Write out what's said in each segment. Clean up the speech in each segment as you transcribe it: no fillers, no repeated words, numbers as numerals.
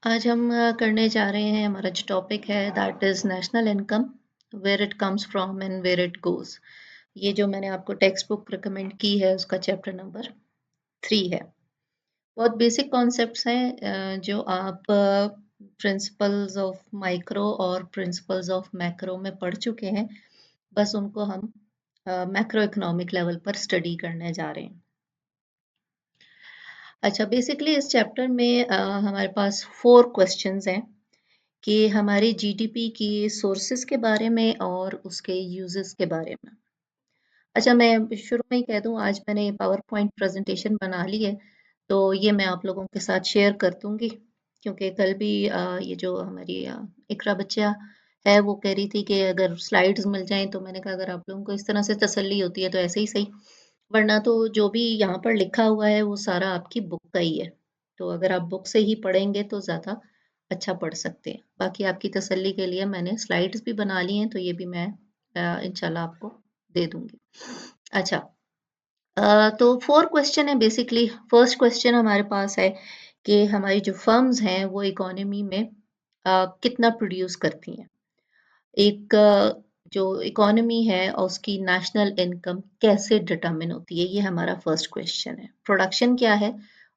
आज हम करने जा रहे हैं हमारा जो टॉपिक है that is national income where it comes from and where it goes. ये जो मैंने आपको टेक्स्ट बुक रिकमेंड की है उसका चैप्टर नंबर 3 है। बहुत बेसिक कॉन्सेप्ट्स हैं जो आप प्रिंसिपल्स ऑफ माइक्रो और प्रिंसिपल्स ऑफ मैक्रो में पढ़ चुके हैं। बस उनको हम मैक्रो इकोनॉमिक लेवल पर स्टडी करने जा रहे हैं। अच्छा, बेसिकली इस चैप्टर में हमारे पास 4 क्वेश्चंस हैं कि हमारी जीडीपी की सोर्सेस के बारे में और उसके यूजेस के बारे में। अच्छा, मैं शुरू में ही कह दूं, आज मैंने पावर पॉइंट प्रेजेंटेशन बना ली है, तो ये मैं आप लोगों के साथ शेयर कर दूंगी, क्योंकि कल भी ये जो हमारी इकरा बच्चा है वो कह रही थी कि अगर स्लाइड्स मिल जाएं, तो मैंने कहा अगर आप लोगों को इस तरह से तसल्ली होती है तो ऐसे ही सही, वरना तो जो भी यहाँ पर लिखा हुआ है वो सारा आपकी बुक का ही है। तो अगर आप बुक से ही पढ़ेंगे तो ज़्यादा अच्छा पढ़ सकते हैं। बाकी आपकी तसल्ली के लिए मैंने स्लाइड्स भी बना ली हैं, तो ये भी मैं इंशाल्लाह आपको दे दूंगी। अच्छा, तो 4 क्वेश्चन है बेसिकली। फर्स्ट क्वेश्चन हमारे पास है कि हमारी जो फर्म्स हैं वो इकोनॉमी में कितना प्रोड्यूस करती हैं। एक जो इकोनॉमी है और उसकी नेशनल इनकम कैसे डिटरमिन होती है, ये हमारा फर्स्ट क्वेश्चन है। प्रोडक्शन क्या है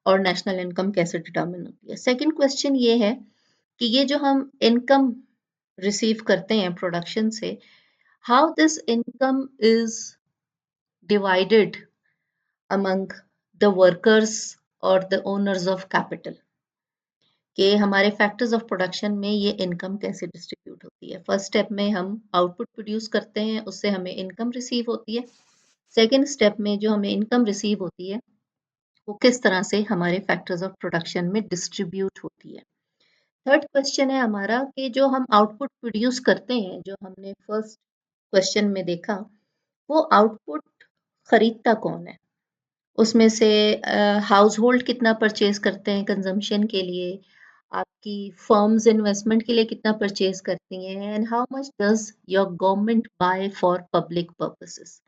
और नेशनल इनकम कैसे डिटरमिन होती है। सेकंड क्वेश्चन ये है कि ये जो हम इनकम रिसीव करते हैं प्रोडक्शन से, how this income is divided among the workers और द ओनर्स ऑफ कैपिटल, कि हमारे फैक्टर्स ऑफ प्रोडक्शन में ये इनकम कैसे डिस्ट्रीब्यूट होती है। फर्स्ट स्टेप में हम आउटपुट प्रोड्यूस करते हैं, उससे हमें इनकम रिसीव होती है। सेकेंड स्टेप में जो हमें इनकम रिसीव होती है वो किस तरह से हमारे फैक्टर्स ऑफ प्रोडक्शन में डिस्ट्रीब्यूट होती है। थर्ड क्वेश्चन है हमारा कि जो हम आउटपुट प्रोड्यूस करते हैं, जो हमने फर्स्ट क्वेश्चन में देखा, वो आउटपुट खरीदता कौन है। उसमें से हाउस होल्ड कितना परचेज करते हैं कंजम्पशन के लिए, आपकी फर्म्स इन्वेस्टमेंट के लिए कितना परचेज करती हैं, and how much does your government by for public purposes.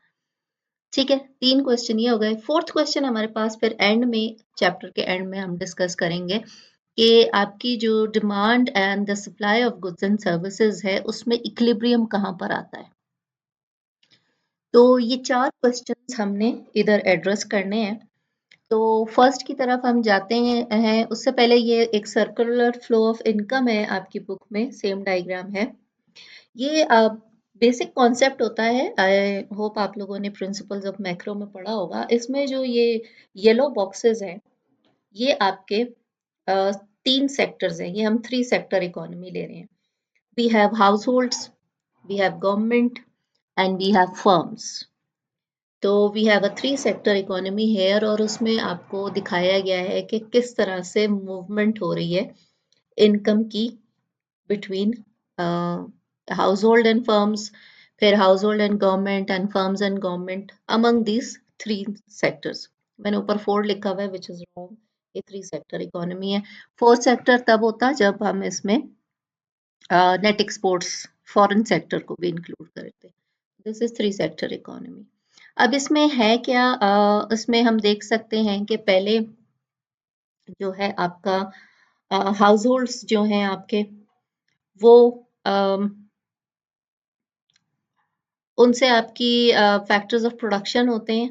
ठीक है, 3 क्वेश्चन ये हो गए। फोर्थ क्वेश्चन हमारे पास फिर एंड में, चैप्टर के एंड में हम डिस्कस करेंगे कि आपकी जो demand and the supply of goods and services है उसमें इक्विलिब्रियम कहाँ पर आता है। तो ये 4 क्वेश्चंस हमने इधर एड्रेस करने हैं। तो फर्स्ट की तरफ हम जाते हैं। उससे पहले ये एक सर्कुलर फ्लो ऑफ इनकम है आपकी बुक में, सेम डायग्राम है। ये बेसिक कॉन्सेप्ट होता है। आई होप आप लोगों ने प्रिंसिपल्स ऑफ मैक्रो में पढ़ा होगा। इसमें जो ये येलो बॉक्सेस हैं, ये आपके 3 सेक्टर्स हैं। ये हम 3 सेक्टर इकोनॉमी ले रहे हैं। We have households, we have government and we have firms. तो we have a 3 sector economy here, और उसमें आपको दिखाया गया है कि किस तरह से मूवमेंट हो रही है इनकम की between household and firms, फिर household and government and firms and government among these 3 sectors. मैंने ऊपर 4 लिखा हुआ है विच इज रॉन्ग, ये 3 सेक्टर इकोनॉमी है। 4th सेक्टर तब होता जब हम इसमें नेट एक्सपोर्ट्स, फॉरेन सेक्टर को भी इंक्लूड करते। This is 3 sector economy. अब इसमें है क्या, इसमें हम देख सकते हैं कि पहले जो है आपका हाउस होल्ड्स जो हैं आपके, वो अम, उनसे आपकी फैक्टर्स ऑफ प्रोडक्शन होते हैं,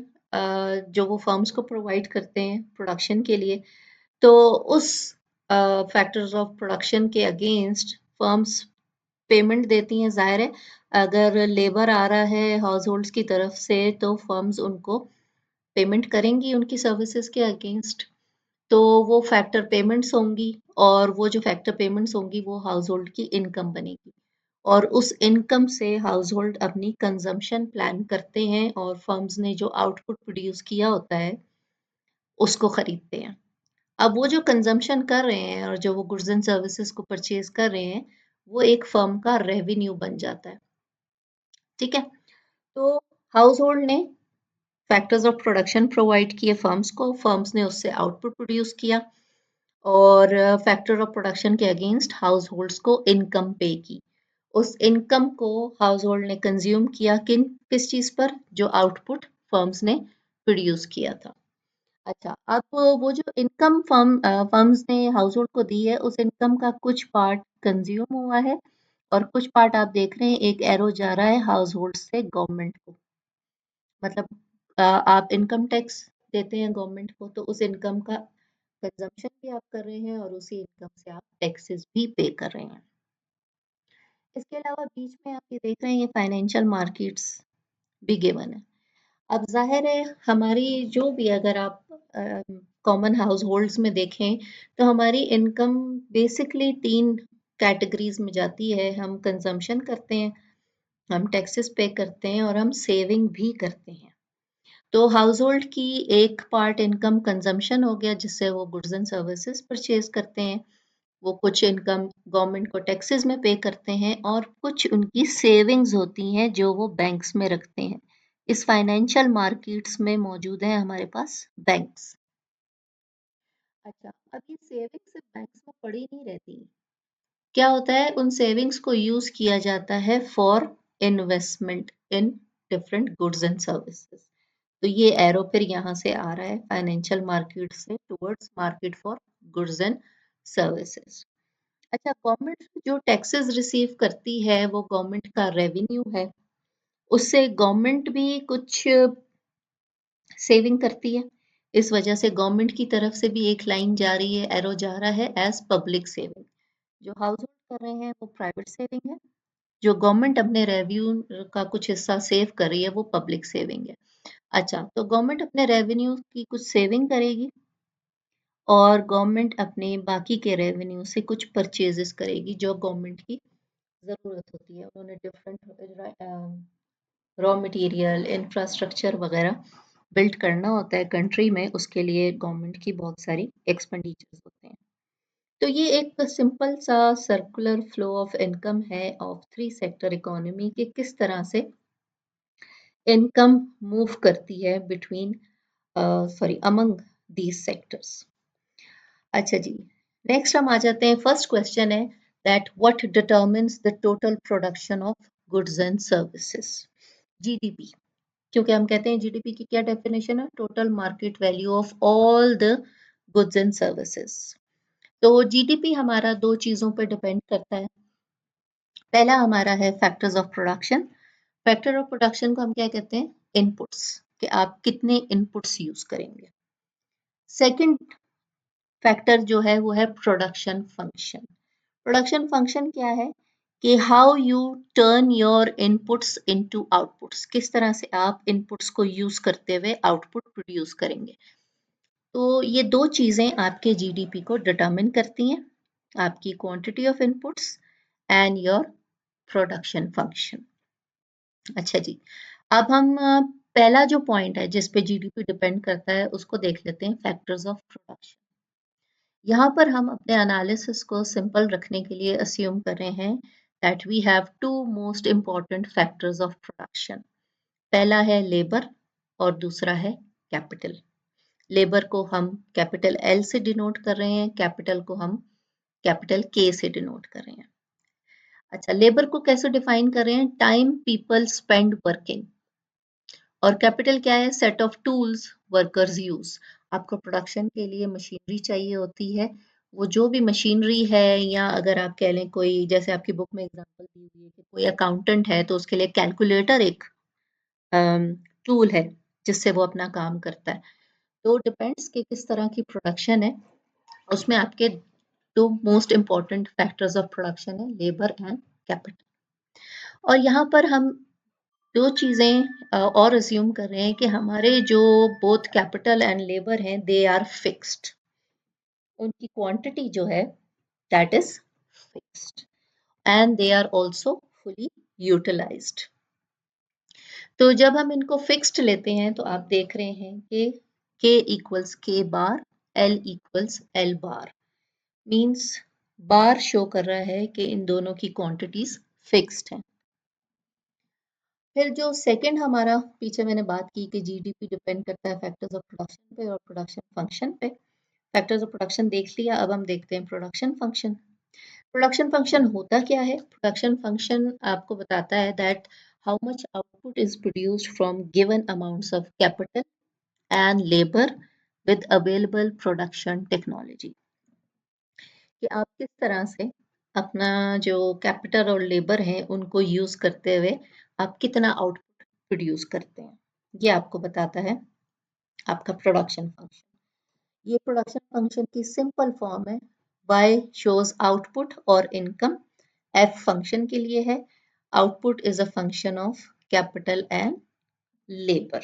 जो वो फर्म्स को प्रोवाइड करते हैं प्रोडक्शन के लिए। तो उस फैक्टर्स ऑफ प्रोडक्शन के अगेंस्ट फर्म्स पेमेंट देती हैं। जाहिर है, अगर लेबर आ रहा है हाउस होल्ड्स की तरफ से तो फर्म्स उनको पेमेंट करेंगी उनकी सर्विसेज के अगेंस्ट। तो वो फैक्टर पेमेंट्स होंगी, और वो जो फैक्टर पेमेंट्स होंगी वो हाउस होल्ड की इनकम बनेगी, और उस इनकम से हाउस होल्ड अपनी कंजम्पशन प्लान करते हैं और फर्म्स ने जो आउटपुट प्रोड्यूस किया होता है उसको खरीदते हैं। अब वो जो कंजम्पशन कर रहे हैं और जो वो गुड्स एंड सर्विसेज को परचेज कर रहे हैं, वो एक फर्म का रेवेन्यू बन जाता है। ठीक है, तो हाउस होल्ड ने फैक्टर्स ऑफ प्रोडक्शन प्रोवाइड किए फर्म्स को, फर्म्स ने उससे आउटपुट प्रोड्यूस किया, और फैक्टर ऑफ प्रोडक्शन के अगेंस्ट हाउस होल्ड्स को इनकम पे की। उस इनकम को हाउस होल्ड ने कंज्यूम किया किस चीज पर, जो आउटपुट फर्म्स ने प्रोड्यूस किया था। अच्छा, अब वो जो इनकम फर्म्स ने हाउस होल्ड को दी है, उस इनकम का कुछ पार्ट कंज्यूम हुआ है और कुछ पार्ट आप देख रहे हैं एक एरो जा रहा है हाउस होल्ड से गवर्नमेंट को। मतलब आप इनकम टैक्स देते हैं गवर्नमेंट को, तो उस इनकम का कंजम्पशन भी आप कर रहे हैं और उसी इनकम से आप टैक्सेस भी पे कर रहे हैं। इसके अलावा बीच में आप ये देख रहे हैं ये फाइनेंशियल मार्केट्स भी गिवन है। अब ज़ाहिर है हमारी जो भी अगर आप कॉमन हाउस होल्ड्स में देखें तो हमारी इनकम बेसिकली 3 कैटेगरीज में जाती है। हम कंजम्पशन करते हैं, हम टैक्सेस पे करते हैं और हम सेविंग भी करते हैं। तो हाउस होल्ड की एक पार्ट इनकम कंजम्पशन हो गया जिससे वो गुड्स एंड सर्विसेज परचेज करते हैं। वो कुछ इनकम गवर्नमेंट को टैक्सेस में पे करते हैं और कुछ उनकी सेविंग्स होती हैं जो वो बैंक्स में रखते हैं। इस फाइनेंशियल मार्केट्स में मौजूद हैं हमारे पास बैंक्स। अच्छा, अब ये सेविंग्स सिर्फ बैंक्स में पड़ी नहीं रहती। क्या होता है उन सेविंग्स को यूज किया जाता है for investment in different goods and services. तो ये एरो फिर यहाँ से आ रहा है फाइनेंशियल मार्केट से towards market for goods and services. अच्छा, गवर्नमेंट जो टैक्सेस रिसीव करती है वो गवर्नमेंट का रेवेन्यू है। उससे गवर्नमेंट भी कुछ सेविंग करती है। इस वजह से गवर्नमेंट की तरफ से भी एक लाइन जा रही है, एरो जा रहा है एज पब्लिक सेविंग। जो हाउस होल्ड कर रहे हैं वो प्राइवेट सेविंग है, जो गवर्नमेंट अपने रेवेन्यू का कुछ हिस्सा सेव कर रही है वो पब्लिक सेविंग है। अच्छा, तो गवर्नमेंट अपने रेवेन्यू की कुछ सेविंग करेगी और गवर्नमेंट अपने बाकी के रेवेन्यू से कुछ परचेजेस करेगी जो गवर्नमेंट की ज़रूरत होती है। उन्होंने डिफरेंट रॉ मटेरियल, इंफ्रास्ट्रक्चर वगैरह बिल्ड करना होता है कंट्री में, उसके लिए गवर्नमेंट की बहुत सारी एक्सपेंडिचर्स होते हैं। तो ये एक सिंपल सा सर्कुलर फ्लो ऑफ इनकम है ऑफ थ्री सेक्टर इकोनॉमी के किस तरह से इनकम मूव करती है between sorry among these sectors. अच्छा जी, नेक्स्ट हम आ जाते हैं। फर्स्ट क्वेश्चन है that what determines the total production of goods and services, GDP. क्योंकि हम कहते हैं जीडीपी की क्या डेफिनेशन है, total market value of all the goods and services. तो जीडीपी हमारा दो चीजों पर डिपेंड करता है। पहला हमारा है factors of production. Factor of production को हम क्या कहते हैं, इनपुट्स, कि आप कितने इनपुट्स यूज करेंगे। सेकंड फैक्टर जो है वो है प्रोडक्शन फंक्शन। प्रोडक्शन फंक्शन क्या है कि how U turn your inputs into outputs, किस तरह से आप इनपुट्स को यूज करते हुए आउटपुट प्रोड्यूस करेंगे। तो ये दो चीजें आपके जीडीपी को डिटरमिन करती हैं, आपकी quantity of inputs and your production function. अच्छा जी, अब हम पहला जो पॉइंट है जिस पे जीडीपी डिपेंड करता है उसको देख लेते हैं, फैक्टर्स ऑफ प्रोडक्शन। यहाँ पर हम अपने एनालिसिस को सिंपल रखने के लिए अस्यूम कर रहे हैं that we have two most important factors of production. पहला है लेबर और दूसरा है कैपिटल। लेबर को हम कैपिटल एल से डिनोट कर रहे हैं, कैपिटल को हम कैपिटल के से डिनोट कर रहे हैं। अच्छा, लेबर को कैसे डिफाइन कर रहे हैं, टाइम पीपल स्पेंड वर्किंग। और कैपिटल क्या है, set of tools workers use. आपको प्रोडक्शन के लिए मशीनरी चाहिए होती है। वो जो भी मशीनरी है, या अगर आप कह लें कोई, जैसे आपकी बुक में एग्जांपल दी हुई है कि कोई अकाउंटेंट है तो उसके लिए कैलकुलेटर एक टूल है जिससे वो अपना काम करता है। तो डिपेंड्स कि किस तरह की प्रोडक्शन है, उसमें आपके दो most important factors of production है, लेबर एंड कैपिटल। और यहाँ पर हम दो चीज़ें और अज्यूम कर रहे हैं कि हमारे जो बोथ कैपिटल एंड लेबर हैं दे आर फिक्स्ड। उनकी क्वांटिटी जो है that is fixed and they are also fully utilised. तो जब हम इनको फिक्स्ड लेते हैं तो आप देख रहे हैं कि K इक्वल्स K बार, L इक्वल्स L बार, मीन्स बार शो कर रहा है कि इन दोनों की क्वांटिटीज फिक्स्ड हैं। फिर जो सेकंड हमारा पीछे मैंने बात की कि जीडीपी डिपेंड करता है फैक्टर्स ऑफ प्रोडक्शन पे और प्रोडक्शन फंक्शन पे। फैक्टर्स ऑफ प्रोडक्शन देख लिया, अब हम देखते हैं प्रोडक्शन फंक्शन। प्रोडक्शन फंक्शन होता क्या है, प्रोडक्शन फंक्शन आपको बताता है that how much output is produced from given amounts of capital and labour with available production technology। कि आप किस तरह से अपना जो कैपिटल और लेबर है उनको यूज करते हुए आप कितना आउटपुट प्रोड्यूस करते हैं, ये आपको बताता है आपका प्रोडक्शन फंक्शन। ये प्रोडक्शन फंक्शन की सिंपल फॉर्म है। Y shows आउटपुट और इनकम। F फंक्शन के लिए है। Output is a function of capital and labour.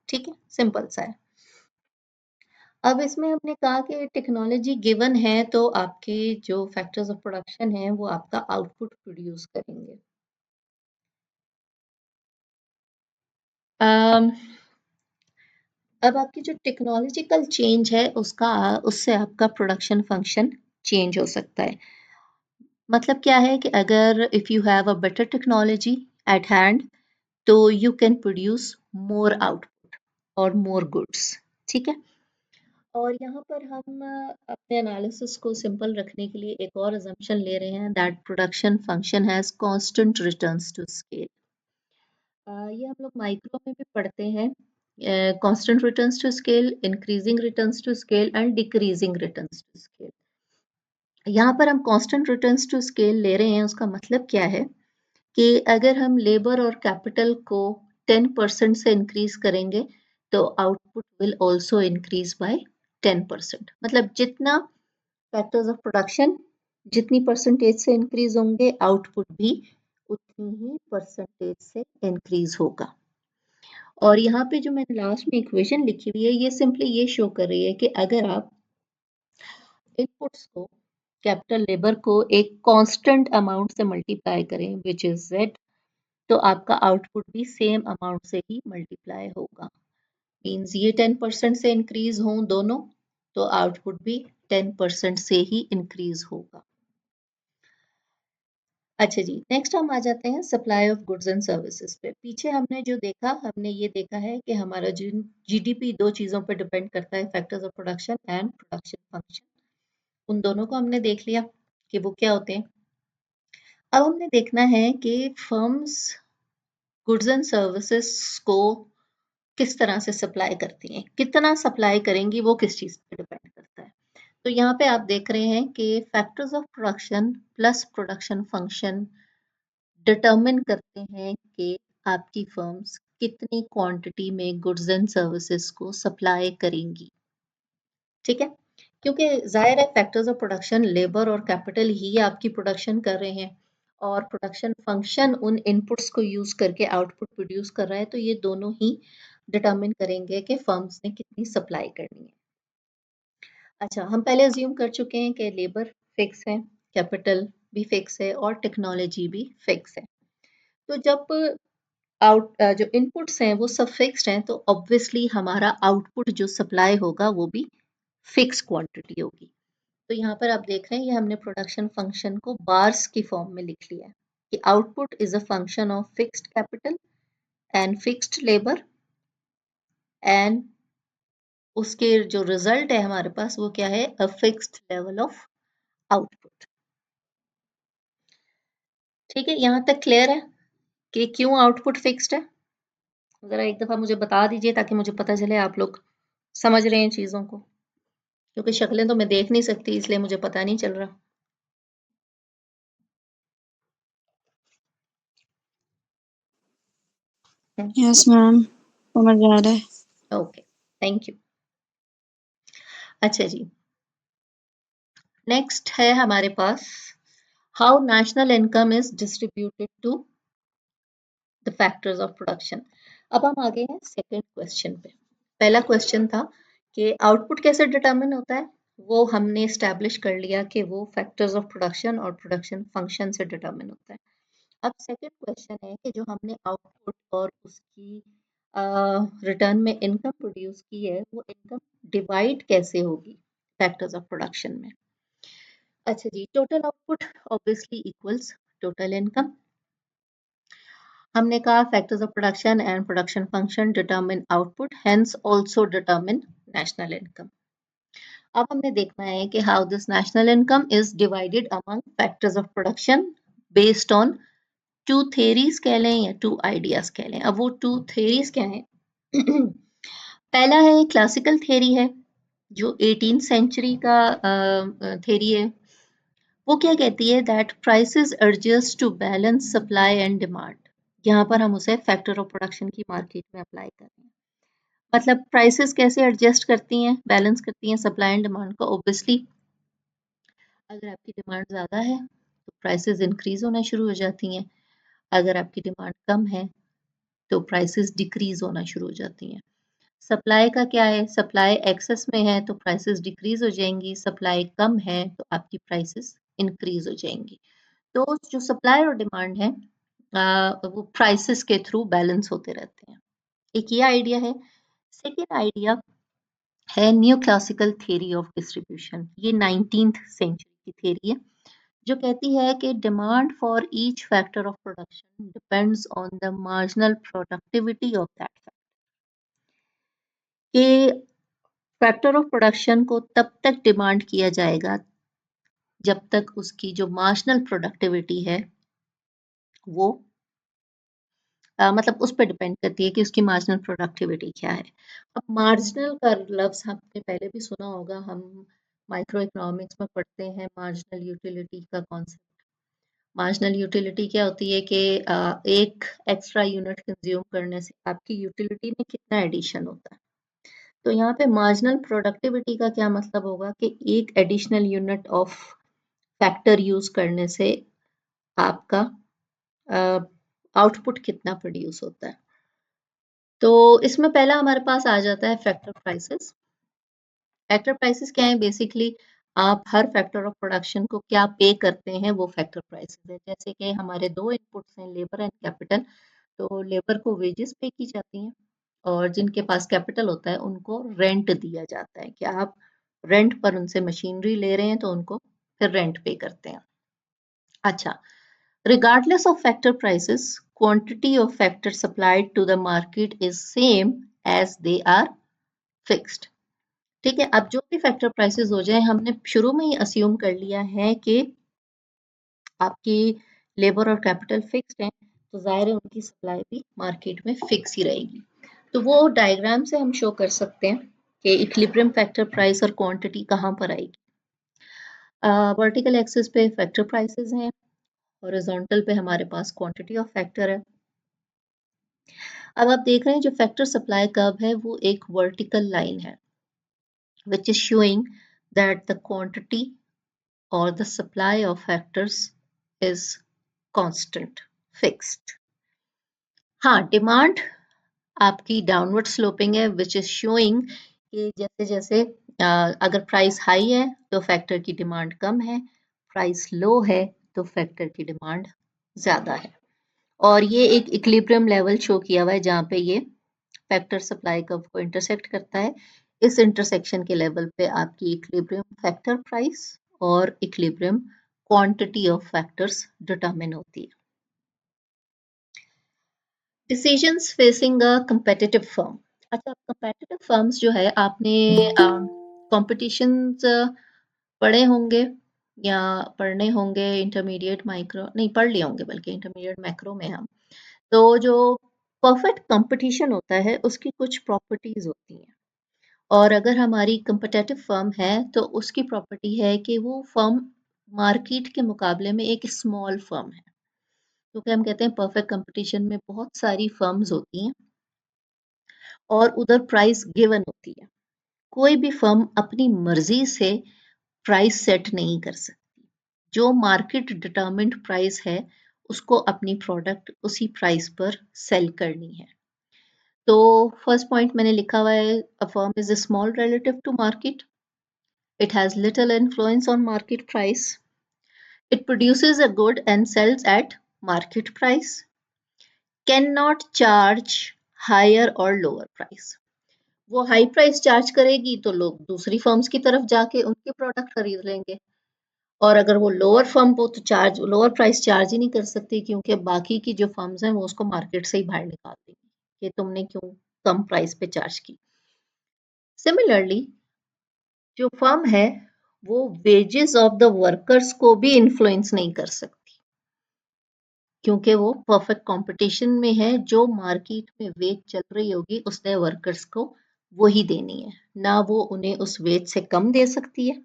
ठीक है, सिंपल सा है। अब इसमें हमने कहा कि टेक्नोलॉजी गिवन है तो आपके जो फैक्टर्स ऑफ प्रोडक्शन है वो आपका आउटपुट प्रोड्यूस करेंगे। अम, अब आपकी जो टेक्नोलॉजिकल चेंज है उससे आपका प्रोडक्शन फंक्शन चेंज हो सकता है। मतलब क्या है कि अगर if you have a better technology at hand तो you can produce more output और मोर गुड्स। ठीक है, और यहाँ पर हम अपने एनालिसिस को सिंपल रखने के लिए एक और assumption ले रहे हैं that production function has constant returns to scale. ये हम लोग माइक्रो में भी पढ़ते हैं, constant returns to scale, increasing returns to scale and decreasing returns to scale. यहाँ पर हम कांस्टेंट रिटर्न्स टू स्केल ले रहे हैं, उसका मतलब क्या है कि अगर हम लेबर और कैपिटल को 10% से इंक्रीज करेंगे तो output will also increase by 10%। मतलब जितना फैक्टर्स ऑफ प्रोडक्शन जितनी परसेंटेज से इंक्रीज होंगे आउटपुट भी उतनी ही परसेंटेज से इंक्रीज होगा। और यहाँ पे जो मैंने लास्ट में इक्वेशन लिखी हुई है ये सिंपली ये शो कर रही है कि अगर आप इनपुट्स को कैपिटल लेबर को एक कांस्टेंट अमाउंट से मल्टीप्लाई करें विच इज z, तो आपका आउटपुट भी सेम अमाउंट से ही मल्टीप्लाई होगा। मीन्स ये 10% से इंक्रीज हों दोनों तो आउटपुट भी 10% से ही इंक्रीज होगा। अच्छा जी, नेक्स्ट हम आ जाते हैं supply of goods and services पे। पीछे हमने जो देखा हमने ये देखा है कि हमारा जीडीपी दो चीज़ों पर डिपेंड करता है, factors of production and production function. उन दोनों को हमने देख लिया कि वो क्या होते हैं। अब हमने देखना है कि फर्म्स गुड्स एंड सर्विसेज को किस तरह से सप्लाई करती हैं, कितना सप्लाई करेंगी वो किस चीज़ पे डिपेंड करता है। तो यहाँ पे आप देख रहे हैं कि factors of production plus production function determine करते हैं कि आपकी फर्म्स कितनी क्वांटिटी में गुड्स एंड सर्विसेज को सप्लाई करेंगी। ठीक है, क्योंकि जाहिर है फैक्टर्स ऑफ प्रोडक्शन लेबर और कैपिटल ही आपकी प्रोडक्शन कर रहे हैं और प्रोडक्शन फंक्शन उन इनपुट्स को यूज करके आउटपुट प्रोड्यूस कर रहा है, तो ये दोनों ही डिटरमिन करेंगे कि फर्म्स ने कितनी सप्लाई करनी है। अच्छा, हम पहले अज्यूम कर चुके हैं कि लेबर फिक्स है, कैपिटल भी फिक्स है और टेक्नोलॉजी भी फिक्स है। तो जब जो इनपुट्स हैं वो सब फिक्स्ड हैं तो ऑब्वियसली हमारा आउटपुट जो सप्लाई होगा वो भी फिक्स क्वांटिटी होगी। तो यहाँ पर आप देख रहे हैं ये हमने प्रोडक्शन फंक्शन को बार्स की फॉर्म में लिख लिया है कि output is a function of fixed capital and fixed labour and उसके जो रिजल्ट है हमारे पास वो क्या है, a fixed level of output. ठीक है, यहाँ तक क्लियर है कि क्यों आउटपुट फिक्स्ड है? जरा एक दफा मुझे बता दीजिए ताकि मुझे पता चले आप लोग समझ रहे हैं चीजों को, क्योंकि शक्लें तो मैं देख नहीं सकती इसलिए मुझे पता नहीं चल रहा। यस मैम, समझ आ रहा है। Okay, thank you. अच्छा जी, नेक्स्ट है हमारे पास how national income is distributed to the factors of production. अब हम आगे हैं सेकंड क्वेश्चन पे। पहला क्वेश्चन था कि आउटपुट कैसे डिटरमिन होता है, वो हमने स्टैब्लिश कर लिया कि वो फैक्टर्स ऑफ प्रोडक्शन और प्रोडक्शन फंक्शन से डिटरमिन होता है। अब सेकंड क्वेश्चन है कि जो हमने आउटपुट और उसकी रिटर्न में इनकम प्रोड्यूस की है वो इनकम डिवाइड कैसे होगी फैक्टर्स ऑफ प्रोडक्शन में। अच्छा जी, total output obviously equals total income. हमने कहा factors of production and production function determine output hence also determine national income. अब हमने देखना है कि how this national income is divided among factors of production based on two theories कह लें या टू आइडियाज कह लें। अब वो टू थेरीज क्या हैं? पहला है क्लासिकल थेरी है जो 18th सेंचुरी का थ्योरी है, वो क्या कहती है that prices adjust to balance supply and demand. यहाँ पर हम उसे फैक्टर ऑफ प्रोडक्शन की मार्केट में अप्लाई कर रहे हैं। मतलब प्राइसेस कैसे एडजस्ट करती हैं, बैलेंस करती हैं सप्लाई एंड डिमांड को। ऑब्वियसली अगर आपकी डिमांड ज़्यादा है तो प्राइसेस इंक्रीज होना शुरू हो जाती हैं, अगर आपकी डिमांड कम है तो प्राइसेस डिक्रीज होना शुरू हो जाती हैं। सप्लाई का क्या है, सप्लाई एक्सेस में है तो प्राइसेस डिक्रीज हो जाएंगी, सप्लाई कम है तो आपकी प्राइसेस इंक्रीज हो जाएंगी। तो जो सप्लाई और डिमांड है वो प्राइसेस के थ्रू बैलेंस होते रहते हैं। एक ये आइडिया है। सेकेंड आइडिया है new classical theory of distribution. ये 19th सेंचुरी की थ्योरी है जो कहती है कि demand for each factor of production depends on the marginal productivity of that factor. कि फैक्टर ऑफ प्रोडक्शन को तब तक डिमांड किया जाएगा जब तक उसकी जो मार्जिनल प्रोडक्टिविटी है वो मतलब उस पर डिपेंड करती है कि उसकी मार्जिनल प्रोडक्टिविटी क्या है। अब मार्जिनल का लफ्ज़ आपने पहले भी सुना होगा, हम माइक्रो इकोनॉमिक्स में पढ़ते हैं मार्जिनल यूटिलिटी का कॉन्सेप्ट। मार्जिनल यूटिलिटी क्या होती है कि एक एक्स्ट्रा यूनिट कंज्यूम करने से आपकी यूटिलिटी में कितना एडिशन होता है। तो यहाँ पे मार्जिनल प्रोडक्टिविटी का क्या मतलब होगा कि एक additional unit of factor use करने से आपका आउटपुट कितना प्रोड्यूस होता है। तो इसमें पहला हमारे पास आ जाता है फैक्टर प्राइसेस। फैक्टर प्राइसेस क्या है, बेसिकली आप हर फैक्टर ऑफ प्रोडक्शन को क्या पे करते हैं वो फैक्टर प्राइसेस है। जैसे कि हमारे दो इनपुट्स हैं, लेबर एंड कैपिटल। तो लेबर को वेजेस पे की जाती हैं और जिनके पास कैपिटल होता है उनको रेंट दिया जाता है कि आप रेंट पर उनसे मशीनरी ले रहे हैं तो उनको फिर रेंट पे करते हैं। अच्छा, regardless of factor prices, quantity of factor supplied to the market is same as they are fixed। ठीक है, अब जो भी फैक्टर प्राइसेस हो जाए, हमने शुरू में ही अस्यूम कर लिया है कि आपकी लेबर और कैपिटल फिक्स्ड है, तो जाहिर है उनकी सप्लाई भी मार्केट में फिक्स ही रहेगी। तो वो डायग्राम से हम शो कर सकते हैं कि इक्विलिब्रियम फैक्टर प्राइस और क्वांटिटी कहाँ पर आएगी। वर्टिकल एक्सिस पे फैक्टर प्राइसेस हैं, हॉरिजॉन्टल पे हमारे पास क्वांटिटी ऑफ फैक्टर है। अब आप देख रहे हैं जो फैक्टर सप्लाई कर्व है वो एक वर्टिकल लाइन है which is showing that the quantity or the supply of factors is constant, fixed। हाँ, डिमांड आपकी डाउनवर्ड स्लोपिंग है which is showing कि जैसे जैसे अगर प्राइस हाई है तो फैक्टर की डिमांड कम है, प्राइस लो है तो फैक्टर की डिमांड ज़्यादा है। और ये एक इक्विलिब्रियम लेवल शो किया हुआ है जहाँ पे ये फैक्टर सप्लाई कर्व को इंटरसेक्ट करता है। इस इंटरसेक्शन के लेवल पे आपकी इक्विलिब्रियम फैक्टर प्राइस और equilibrium quantity of factors determine होती है। डिसीजंस फेसिंग अ कंपेटिटिव फर्म। अच्छा, कंपेटिटिव फर्म्स जो है आपने कॉम्पिटिशन्स पढ़े होंगे या पढ़ने होंगे, इंटरमीडिएट माइक्रो नहीं पढ़ लिए होंगे, बल्कि इंटरमीडिएट मैक्रो में हम। तो जो परफेक्ट कंपटीशन होता है उसकी कुछ प्रॉपर्टीज होती हैं, और अगर हमारी कंपिटिटिव फर्म है तो उसकी प्रॉपर्टी है कि वो फर्म मार्केट के मुकाबले में एक स्मॉल फर्म है, क्योंकि हम कहते हैं परफेक्ट कंपटीशन में बहुत सारी फर्म्स होती हैं और उधर प्राइस गिवन होती है। कोई भी फर्म अपनी मर्जी से प्राइस सेट नहीं कर सकती। जो मार्केट डिटरमिन्ड प्राइस है उसको अपनी प्रोडक्ट उसी प्राइस पर सेल करनी है। तो फर्स्ट पॉइंट मैंने लिखा हुआ है, a firm is small relative to market, it has little influence on market price, it produces a good and sells at market price, cannot charge higher or lower price। वो high price charge करेगी तो लोग दूसरी firms की तरफ जाके उनके product खरीद लेंगे, और अगर वो लोअर फर्म हो तो चार्ज लोअर प्राइस चार्ज ही नहीं कर सकती, क्योंकि बाकी की जो फर्म्स हैं वो उसको मार्केट से ही बाहर निकाल देंगी कि तुमने क्यों कम प्राइस पे चार्ज की। सिमिलरली जो फर्म है वो वेजेस ऑफ द वर्कर्स को भी इन्फ्लुएंस नहीं कर सकती, क्योंकि वो परफेक्ट कंपटीशन में है। जो मार्केट में वेज चल रही होगी उसने वर्कर्स को वही देनी है, ना वो उन्हें उस वेज से कम दे सकती है,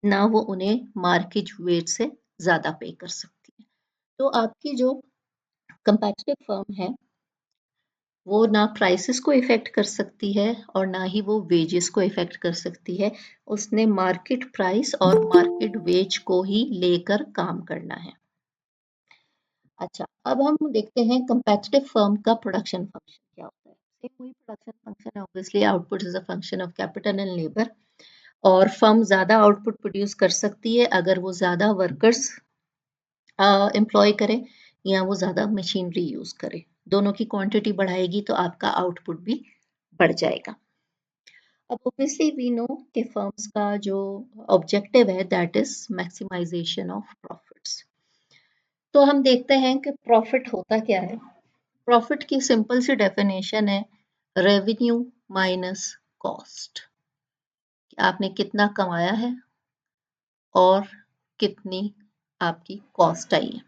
ना वो उन्हें मार्केट वेज से ज़्यादा पे कर सकती है। तो आपकी जो कंपैटिटिव फर्म है, वो ना प्राइसेस को इफ़ेक्ट कर सकती है और ना ही वो वेजेस को इफ़ेक्ट कर सकती है। उसने मार्केट प्राइस और मार्केट वेज को ही लेकर काम करना है। अच्छा, अब हम देखते हैं कंपैटिटिव फर्म का प्रोडक्शन फंक्शन क्या होता है। सेम वही प्रोडक्शन फंक्शन है, obviously output is a function of capital and labour. और फर्म ज़्यादा आउटपुट प्रोड्यूस कर सकती है अगर वो ज़्यादा वर्कर्स एम्प्लॉय करे या वो ज़्यादा मशीनरी यूज़ करे। दोनों की क्वांटिटी बढ़ाएगी तो आपका आउटपुट भी बढ़ जाएगा। अब ऑब्वियसली वी नो कि फर्म्स का जो ऑब्जेक्टिव है that is maximisation of profits. तो हम देखते हैं कि प्रॉफिट होता क्या है। प्रॉफिट की सिंपल सी डेफिनेशन है रेवेन्यू माइनस कॉस्ट। आपने कितना कमाया है और कितनी आपकी कॉस्ट आई है।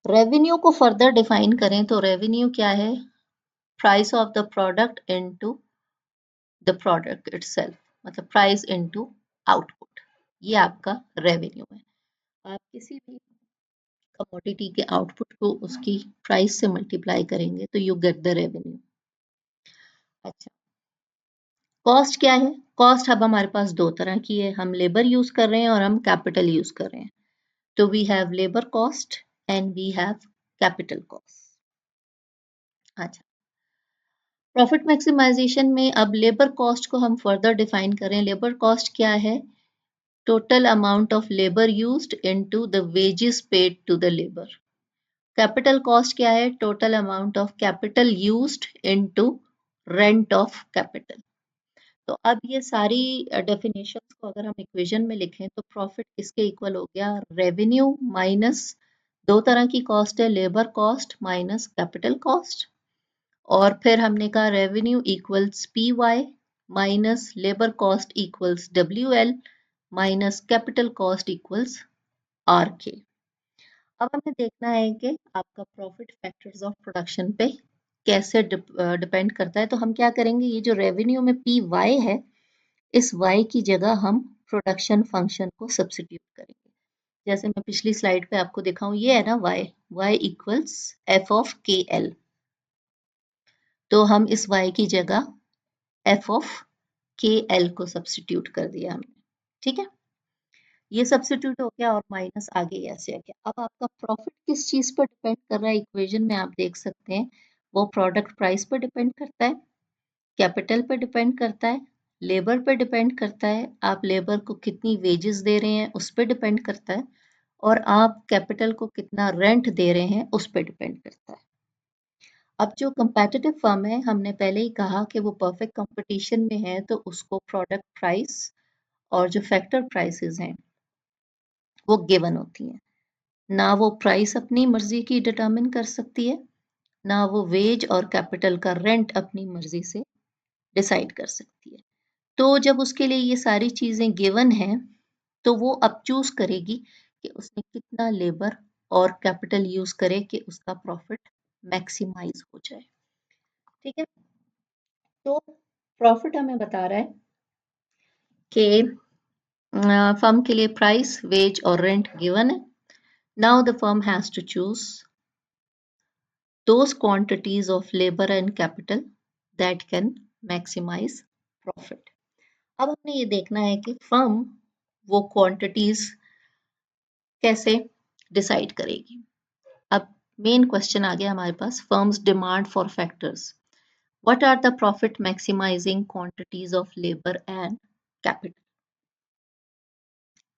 रेवेन्यू को फर्दर डिफाइन करें तो रेवेन्यू क्या है, price of the product into the product itself, मतलब प्राइस इनटू आउटपुट, ये आपका रेवेन्यू है। आप किसी भी कमोडिटी के आउटपुट को उसकी प्राइस से मल्टीप्लाई करेंगे तो यू गेट द रेवेन्यू। अच्छा, कॉस्ट क्या है। कॉस्ट अब हमारे पास दो तरह की है, हम लेबर यूज कर रहे हैं और हम कैपिटल यूज कर रहे हैं। तो we have labour cost and we have capital cost. अच्छा, प्रॉफिट मैक्सिमाइजेशन में अब लेबर कॉस्ट को हम फर्दर डिफाइन करें। लेबर कॉस्ट क्या है, total amount of labour used into the wages paid to the labour. Capital cost क्या है, total amount of capital used into rent of capital. तो अब ये सारी डेफिनेशंस को अगर हम इक्वेशन में लिखें तो प्रॉफिट इसके इक्वल हो गया रेवेन्यू माइनस दो तरह की कॉस्ट है, labour cost minus capital cost. और फिर हमने कहा revenue equals P Y minus labour cost equals W L minus capital cost equals R K. अब हमें देखना है कि आपका प्रॉफिट फैक्टर्स ऑफ प्रोडक्शन पे कैसे डिपेंड करता है। तो हम क्या करेंगे, ये जो रेवेन्यू में पी वाई है, इस वाई की जगह हम प्रोडक्शन फंक्शन को सब्सिट्यूट करेंगे। जैसे मैं पिछली स्लाइड पे आपको दिखाऊं, ये है ना Y, Y equals F of K L. तो हम इस y की जगह f ऑफ के एल को सब्सिट्यूट कर दिया हमने, ठीक है। ये सब्सिट्यूट हो गया और माइनस आगे ऐसे आ गया। अब आपका प्रॉफिट किस चीज पर डिपेंड कर रहा है, इक्वेशन में आप देख सकते हैं वो प्रोडक्ट प्राइस पर डिपेंड करता है, कैपिटल पर डिपेंड करता है, लेबर पर डिपेंड करता है, आप लेबर को कितनी वेजेस दे रहे हैं उस पर डिपेंड करता है, और आप कैपिटल को कितना रेंट दे रहे हैं उस पर डिपेंड करता है। अब जो कंपेटिटिव फर्म है, हमने पहले ही कहा कि वो परफेक्ट कंपटीशन में है, तो उसको प्रोडक्ट प्राइस और जो फैक्टर प्राइसेस हैं वो गिवन होती हैं। ना वो प्राइस अपनी मर्जी की डिटरमिन कर सकती है, ना वो वेज और कैपिटल का रेंट अपनी मर्जी से डिसाइड कर सकती है। तो जब उसके लिए ये सारी चीजें गिवन हैं, तो वो अब चूज करेगी कि उसने कितना लेबर और कैपिटल यूज करे कि उसका प्रॉफिट मैक्सिमाइज हो जाए, ठीक है। तो प्रॉफिट हमें बता रहा है कि फर्म के लिए प्राइस, वेज और रेंट गिवन है। Now the firm has to choose those quantities of labor and capital that can maximize profit। अब हमें ये देखना है कि फर्म वो क्वांटिटीज कैसे डिसाइड करेगी। अब मेन क्वेश्चन आ गया हमारे पास, firms demand for factors, what are the profit maximising quantities of labour and capital.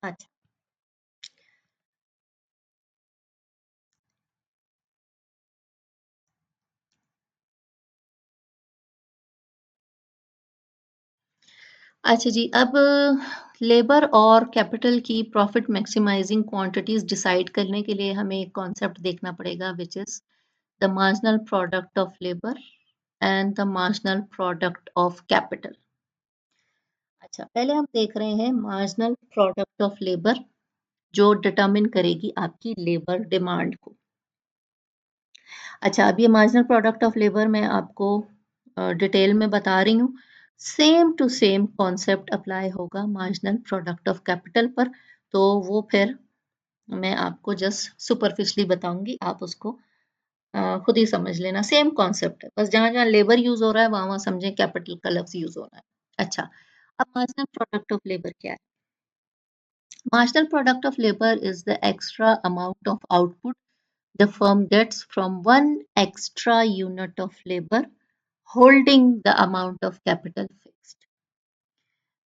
अच्छा, अच्छा जी, अब लेबर और कैपिटल की प्रॉफिट मैक्सिमाइजिंग क्वांटिटीज डिसाइड करने के लिए हमें एक कॉन्सेप्ट देखना पड़ेगा, which is the marginal product of labour and the marginal product of capital. अच्छा, पहले हम देख रहे हैं मार्जिनल प्रोडक्ट ऑफ लेबर, जो डिटरमिन करेगी आपकी लेबर डिमांड को। अच्छा, अब ये मार्जिनल प्रोडक्ट ऑफ लेबर मैं आपको डिटेल में बता रही हूँ। Same to same concept apply होगा मार्जिनल प्रोडक्ट ऑफ कैपिटल पर। तो वो फिर मैं आपको जस्ट सुपरफिशली बताऊंगी, आप उसको खुद ही समझ लेना। सेम कॉन्सेप्ट है, बस जहां जहां लेबर यूज हो रहा है वहां वहां समझें कैपिटल का लफ्ज यूज हो रहा है। अच्छा, अब मार्जिनल प्रोडक्ट ऑफ लेबर क्या है? Marginal product of labour is the extra amount of output the firm gets from one extra unit of labor holding the amount of capital fixed।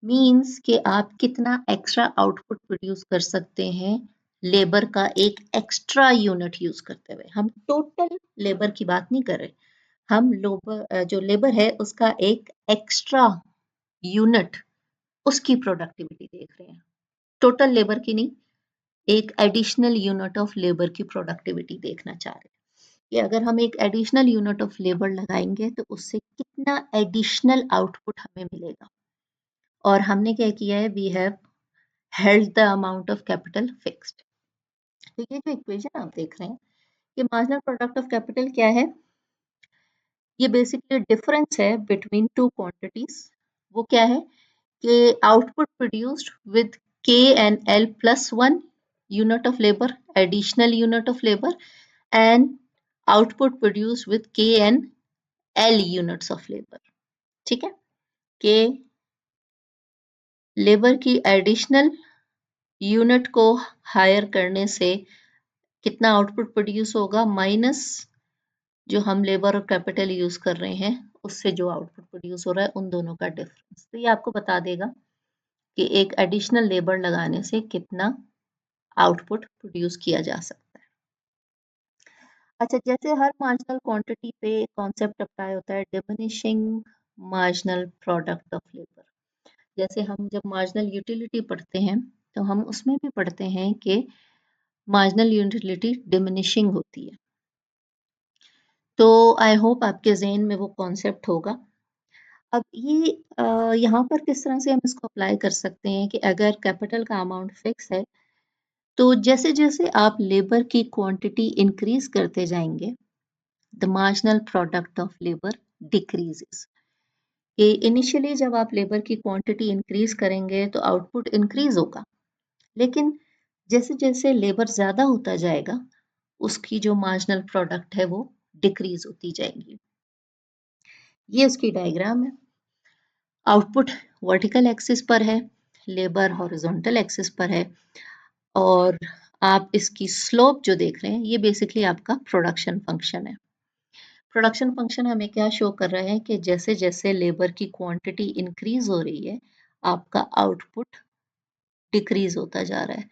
Means कि आप कितना एक्स्ट्रा आउटपुट प्रोड्यूस कर सकते हैं labour का एक एक्स्ट्रा यूनिट यूज करते हुए। हम टोटल लेबर की बात नहीं कर रहे, हम जो लेबर है उसका एक एक्स्ट्रा यूनिट, उसकी प्रोडक्टिविटी देख रहे हैं, टोटल लेबर की नहीं, एक एडिशनल यूनिट ऑफ लेबर की प्रोडक्टिविटी देखना चाह रहे हैं कि अगर हम एक एडिशनल यूनिट ऑफ लेबर लगाएंगे तो उससे कितना एडिशनल आउटपुट हमें मिलेगा। और हमने क्या किया है, we have held the amount of capital fixed. तो ये जो इक्वेशन आप देख रहे हैं कि मार्जिनल प्रोडक्ट ऑफ कैपिटल क्या है, ये बेसिकली डिफरेंस है बिटवीन टू क्वांटिटीज। वो क्या है कि output produced with K and L plus one unit of labour, additional unit of labour, and output produced with K and L units of labour. ठीक है, के लेबर की additional unit को higher करने से कितना आउटपुट प्रोड्यूस होगा, minus जो हम लेबर और कैपिटल यूज कर रहे हैं उससे जो आउटपुट प्रोड्यूस हो रहा है, उन दोनों का डिफरेंस। तो ये आपको बता देगा कि एक एडिशनल लेबर लगाने से कितना आउटपुट प्रोड्यूस किया जा सकता है। अच्छा, जैसे हर मार्जिनल क्वांटिटी पे कॉन्सेप्ट अप्लाई होता है diminishing marginal product of labour. जैसे हम जब मार्जिनल यूटिलिटी पढ़ते हैं तो हम उसमें भी पढ़ते हैं कि मार्जिनल यूटिलिटी डिमिनिशिंग होती है। तो आई होप आपके ज़हन में वो कॉन्सेप्ट होगा। अब ये यहाँ पर किस तरह से हम इसको अप्लाई कर सकते हैं कि अगर कैपिटल का अमाउंट फिक्स है तो जैसे जैसे आप लेबर की क्वांटिटी इंक्रीज करते जाएंगे, the marginal product of labour decreases. कि इनिशियली जब आप लेबर की क्वांटिटी इंक्रीज करेंगे तो आउटपुट इंक्रीज होगा, लेकिन जैसे जैसे लेबर ज़्यादा होता जाएगा उसकी जो मार्जिनल प्रोडक्ट है वो डिक्रीज होती जाएगी। ये उसकी डायग्राम है। आउटपुट वर्टिकल एक्सिस पर है, लेबर हॉरिजॉन्टल एक्सिस पर है, और आप इसकी स्लोप जो देख रहे हैं ये बेसिकली आपका प्रोडक्शन फंक्शन है। प्रोडक्शन फंक्शन हमें क्या शो कर रहा है कि जैसे जैसे लेबर की क्वांटिटी इंक्रीज हो रही है आपका आउटपुट डिक्रीज होता जा रहा है।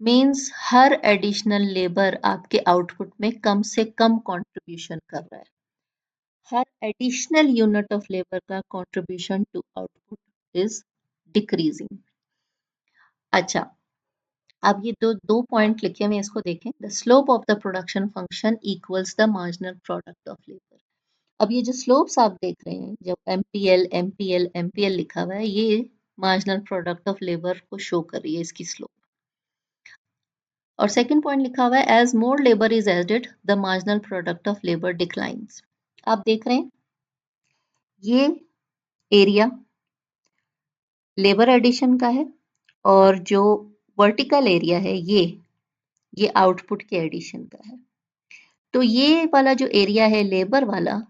मीन्स हर एडिशनल लेबर आपके आउटपुट में कम से कम कंट्रीब्यूशन कर रहा है। हर एडिशनल यूनिट ऑफ लेबर का contribution to output is decreasing. अच्छा, अब ये दो पॉइंट लिखे हुए इसको देखें। The slope of the production function equals the marginal product of labour. अब ये जो स्लोप्स आप देख रहे हैं, जब एमपीएल एमपीएल एमपीएल लिखा हुआ है, ये मार्जिनल प्रोडक्ट ऑफ लेबर को शो कर रही है, इसकी स्लोप। और सेकंड पॉइंट लिखा हुआ है as more labour is added the marginal product of labour declines. आप देख रहे हैं ये एरिया लेबर एडिशन का है, और जो वर्टिकल एरिया है ये आउटपुट के एडिशन का है। तो ये वाला जो एरिया है लेबर वाला,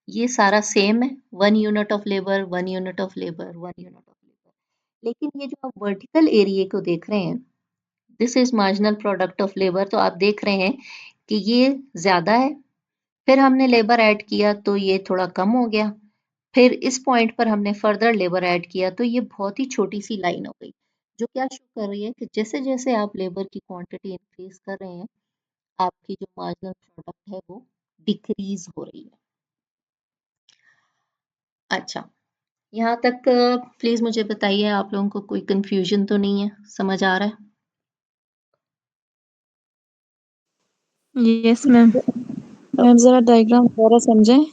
ये सारा सेम है, 1 unit of labour 1 unit of labour 1 unit of labour. लेकिन ये जो आप वर्टिकल एरिया को देख रहे हैं, this is marginal product of labour. तो आप देख रहे हैं कि ये ज्यादा है, फिर हमने लेबर ऐड किया तो ये थोड़ा कम हो गया, फिर इस पॉइंट पर हमने फर्दर लेबर ऐड किया तो ये बहुत ही छोटी सी लाइन हो गई, जो क्या शो कर रही है कि जैसे जैसे आप लेबर की क्वांटिटी इंक्रीज कर रहे हैं आपकी जो मार्जिनल प्रोडक्ट है वो डिक्रीज हो रही है। अच्छा, यहाँ तक प्लीज मुझे बताइए, आप लोगों को कोई कंफ्यूजन तो नहीं है, समझ आ रहा है? Yes ma'am. मैम जरा डायग्राम दोबारा समझें।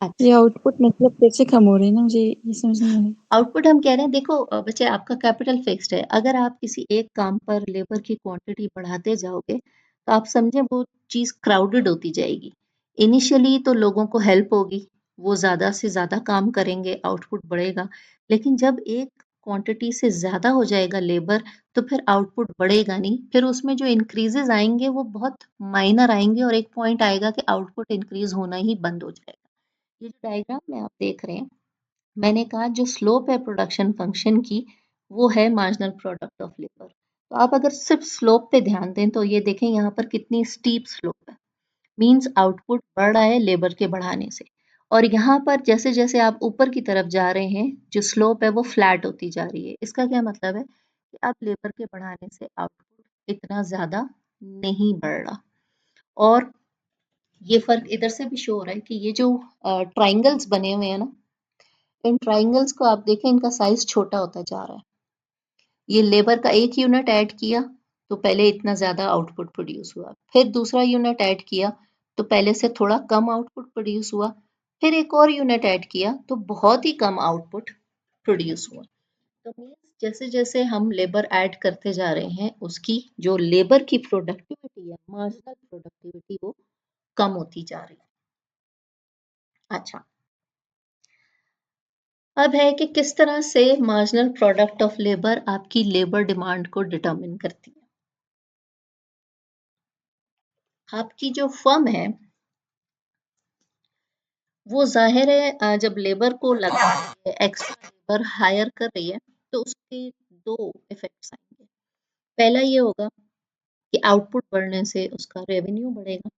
अच्छा, ये आउटपुट मतलब कैसे कम हो रही है ना, मुझे ये समझ नहीं आ रही। आउटपुट हम कह रहे हैं, देखो बच्चे, आपका कैपिटल फिक्स्ड है। अगर आप किसी एक काम पर लेबर की क्वांटिटी बढ़ाते जाओगे तो आप समझे वो चीज क्राउडेड होती जाएगी। इनिशियली तो लोगों को हेल्प होगी, वो ज़्यादा से ज़्यादा काम करेंगे, आउटपुट बढ़ेगा। लेकिन जब एक क्वांटिटी से ज़्यादा हो जाएगा लेबर, तो फिर आउटपुट बढ़ेगा नहीं। फिर उसमें जो इंक्रीजेस आएंगे वो बहुत माइनर आएंगे और एक पॉइंट आएगा कि आउटपुट इंक्रीज होना ही बंद हो जाएगा। ये जो डायग्राम में आप देख रहे हैं, मैंने कहा जो स्लोप है प्रोडक्शन फंक्शन की, वो है मार्जिनल प्रोडक्ट ऑफ लेबर। तो आप अगर सिर्फ स्लोप पे ध्यान दें तो ये देखें यहाँ पर कितनी स्टीप स्लोप है, मीन्स आउटपुट बढ़ रहा है लेबर के बढ़ाने से। और यहाँ पर जैसे जैसे आप ऊपर की तरफ जा रहे हैं, जो स्लोप है वो फ्लैट होती जा रही है। इसका क्या मतलब है कि अब लेबर के बढ़ाने से आउटपुट इतना ज्यादा नहीं बढ़ रहा। और ये फर्क इधर से भी शो हो रहा है कि ये जो ट्राइंगल्स बने हुए हैं ना, इन ट्राइंगल्स को आप देखें, इनका साइज छोटा होता जा रहा है। ये लेबर का एक यूनिट ऐड किया तो पहले इतना ज्यादा आउटपुट प्रोड्यूस हुआ, फिर दूसरा यूनिट ऐड किया तो पहले से थोड़ा कम आउटपुट प्रोड्यूस हुआ, फिर एक और यूनिट ऐड किया तो बहुत ही कम आउटपुट प्रोड्यूस हुआ। तो मीन्स जैसे जैसे हम लेबर ऐड करते जा रहे हैं, उसकी जो लेबर की प्रोडक्टिविटी है, मार्जिनल प्रोडक्टिविटी, वो कम होती जा रही है। अच्छा, अब है कि किस तरह से मार्जिनल प्रोडक्ट ऑफ लेबर आपकी लेबर डिमांड को डिटरमिन करती है। आपकी जो फर्म है वो जाहिर है जब लेबर को लगा रही है, एक्स्ट्रा लेबर हायर कर रही है, तो उसके दो इफेक्ट्स आएंगे। पहला ये होगा कि आउटपुट बढ़ने से उसका रेवेन्यू बढ़ेगा,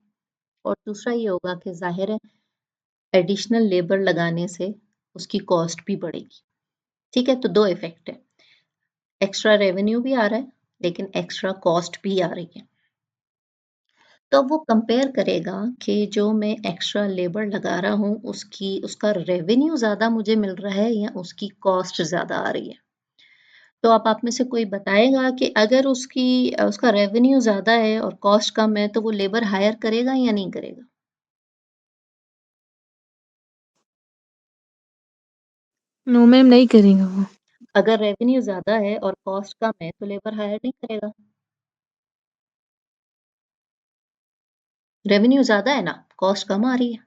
और दूसरा ये होगा कि जाहिर है एडिशनल लेबर लगाने से उसकी कॉस्ट भी बढ़ेगी। ठीक है, तो दो इफेक्ट है, एक्स्ट्रा रेवेन्यू भी आ रहा है लेकिन एक्स्ट्रा कॉस्ट भी आ रही है। तो अब वो कंपेयर करेगा कि जो मैं एक्स्ट्रा लेबर लगा रहा हूँ उसका रेवेन्यू ज़्यादा मुझे मिल रहा है या उसकी कॉस्ट ज़्यादा आ रही है। तो आप में से कोई बताएगा कि अगर उसका रेवेन्यू ज़्यादा है और कॉस्ट कम है तो वो लेबर हायर करेगा या नहीं करेगा? नो मैम, नहीं करेगा वो। अगर रेवेन्यू ज़्यादा है और कॉस्ट कम है तो लेबर हायर नहीं करेगा। रेवेन्यू ज़्यादा है ना, कॉस्ट कम आ रही है,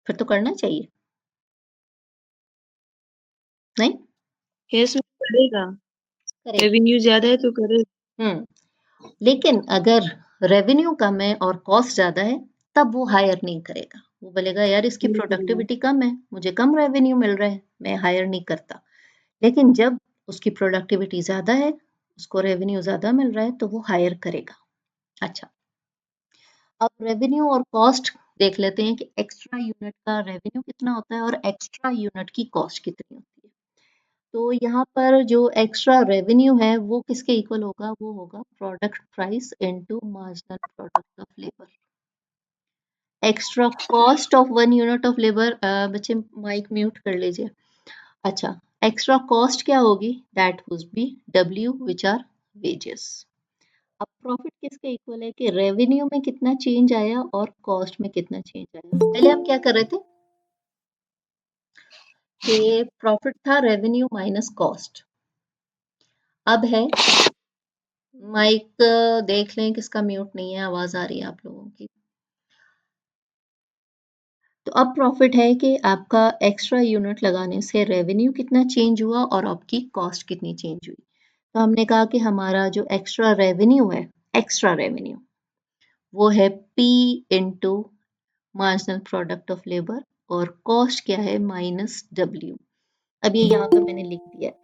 फिर तो करना चाहिए, नहीं यस मैम, करेगा। करेगा। रेवेन्यू ज्यादा है तो करेगा। लेकिन अगर रेवेन्यू कम है और कॉस्ट ज़्यादा है, तब वो हायर नहीं करेगा। वो बोलेगा यार इसकी नहीं करेगा। प्रोडक्टिविटी कम है, मुझे कम रेवेन्यू मिल रहा है, मैं हायर नहीं करता। लेकिन जब उसकी प्रोडक्टिविटी ज़्यादा है, उसको रेवेन्यू ज़्यादा मिल रहा है, तो वो हायर करेगा। अच्छा, अब रेवेन्यू और कॉस्ट देख लेते हैं कि एक्स्ट्रा यूनिट का रेवेन्यू कितना होता है और एक्स्ट्रा यूनिट की कॉस्ट कितनी होती है। तो यहाँ पर जो एक्स्ट्रा रेवेन्यू है वो किसके इक्वल होगा? वो होगा product price into marginal product of labour. Extra cost of one unit of labour, बच्चे माइक म्यूट कर लीजिए। अच्छा, एक्स्ट्रा कॉस्ट क्या होगी? That would be W which are wages. अब प्रॉफिट किसके इक्वल है कि रेवेन्यू में कितना चेंज आया और कॉस्ट में कितना चेंज आया। पहले हम क्या कर रहे थे कि प्रॉफिट था रेवेन्यू माइनस कॉस्ट। अब है माइक, देख लें किसका म्यूट नहीं है, आवाज आ रही है आप लोगों की। तो अब प्रॉफिट है कि आपका एक्स्ट्रा यूनिट लगाने से रेवेन्यू कितना चेंज हुआ और आपकी कॉस्ट कितनी चेंज हुई। तो हमने कहा कि हमारा जो एक्स्ट्रा रेवेन्यू है, एक्स्ट्रा रेवेन्यू, वो है P into marginal product of labour, और कॉस्ट क्या है? Minus W। अब ये यहाँ पे मैंने लिख दिया है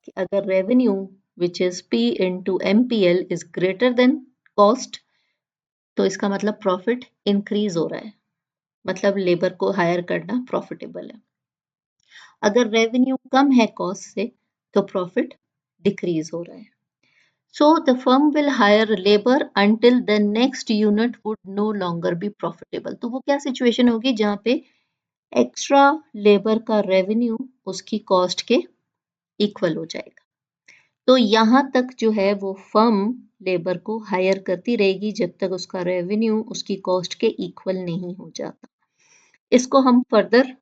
कि अगर revenue which is P into MPL is greater than cost, तो इसका मतलब प्रॉफिट इंक्रीज हो रहा है, मतलब लेबर को हायर करना प्रॉफिटेबल है। अगर रेवेन्यू कम है कॉस्ट से, तो प्रॉफिट डिक्रीज हो रहा है। So the firm will hire labour until the next unit would know longer be profitable. तो वो क्या सिचुएशन होगी जहाँ पे एक्स्ट्रा लेबर का रेवेन्यू उसकी कॉस्ट के इक्वल हो जाएगा। तो यहाँ तक जो है वो फर्म लेबर को हायर करती रहेगी जब तक उसका रेवेन्यू उसकी कॉस्ट के इक्वल नहीं हो जाता। इसको हम फर्दर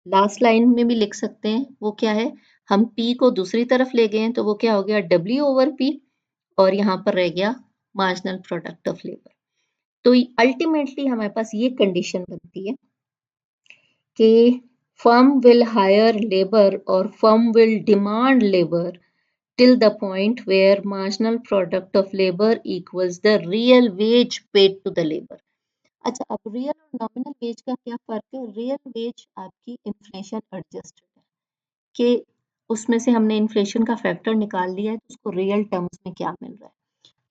लास्ट लाइन में भी लिख सकते हैं। वो क्या है, हम P को दूसरी तरफ ले गए हैं तो वो क्या हो गया? W ओवर P, और यहाँ पर रह गया मार्जिनल प्रोडक्ट ऑफ लेबर। तो अल्टीमेटली हमारे पास ये कंडीशन बनती है कि firm will hire labor or firm will demand labor till the point where marginal product of labor equals the real wage paid to the labor. अच्छा, अब real और nominal veg का क्या फर्क है? रियल वेज आपकी इन्फ्लेशन एडजस्टेड है कि उसमें से हमने इन्फ्लेशन का फैक्टर निकाल लिया है तो उसको रियल टर्म्स में क्या मिल रहा है।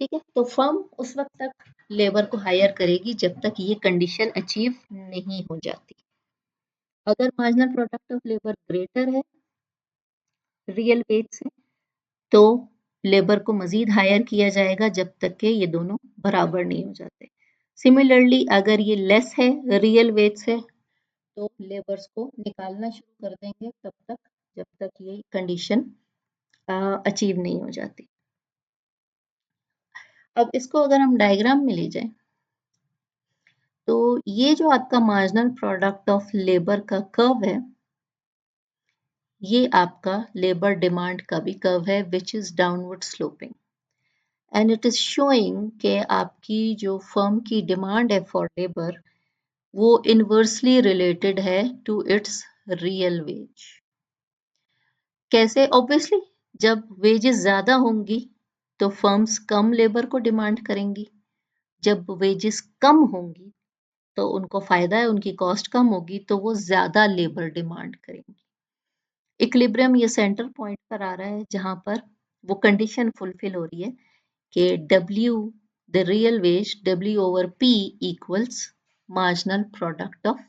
ठीक है, तो फर्म उस वक्त तक लेबर को हायर करेगी जब तक ये कंडीशन अचीव नहीं हो जाती। अगर marginal product of labour greater है रियल वेज से तो लेबर को मजीद हायर किया जाएगा जब तक कि ये दोनों बराबर नहीं हो जाते। सिमिलरली अगर ये लेस है रियल वेज से तो लेबर्स को निकालना शुरू कर देंगे तब तक जब तक ये कंडीशन अचीव नहीं हो जाती। अब इसको अगर हम डायग्राम में ले जाएं तो ये जो आपका मार्जिनल प्रोडक्ट ऑफ लेबर का कर्व है ये आपका लेबर डिमांड का भी कर्व है which is downward sloping and it is showing कि आपकी जो फर्म की डिमांड है फॉर लेबर वो इनवर्सली रिलेटेड है टू इट्स रियल वेज। कैसे? ऑब्वियसली जब वेजेस ज्यादा होंगी तो फर्म्स कम लेबर को डिमांड करेंगी, जब वेजेस कम होंगी तो उनको फायदा है, उनकी कॉस्ट कम होगी तो वो ज्यादा लेबर डिमांड करेंगी। इक्विलिब्रियम ये सेंटर पॉइंट पर आ रहा है जहां पर वो कंडीशन फुलफिल हो रही है कि W the real veg W over P equals marginal product of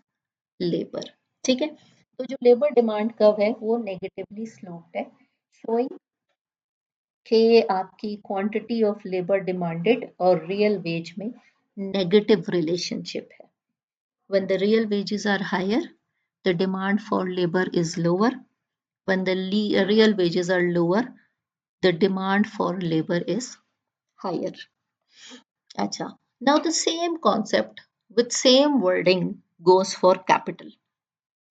labour. ठीक है, तो जो लेबर डिमांड कर्व है वो नेगेटिवली स्लोप्ड है शोइंग कि आपकी क्वांटिटी ऑफ लेबर डिमांडेड और रियल वेज में नेगेटिव रिलेशनशिप है। When the real wages are higher, the demand for labor is lower. When the real wages are lower, the demand for labor is higher. अच्छा, now the same concept with same wording goes for capital.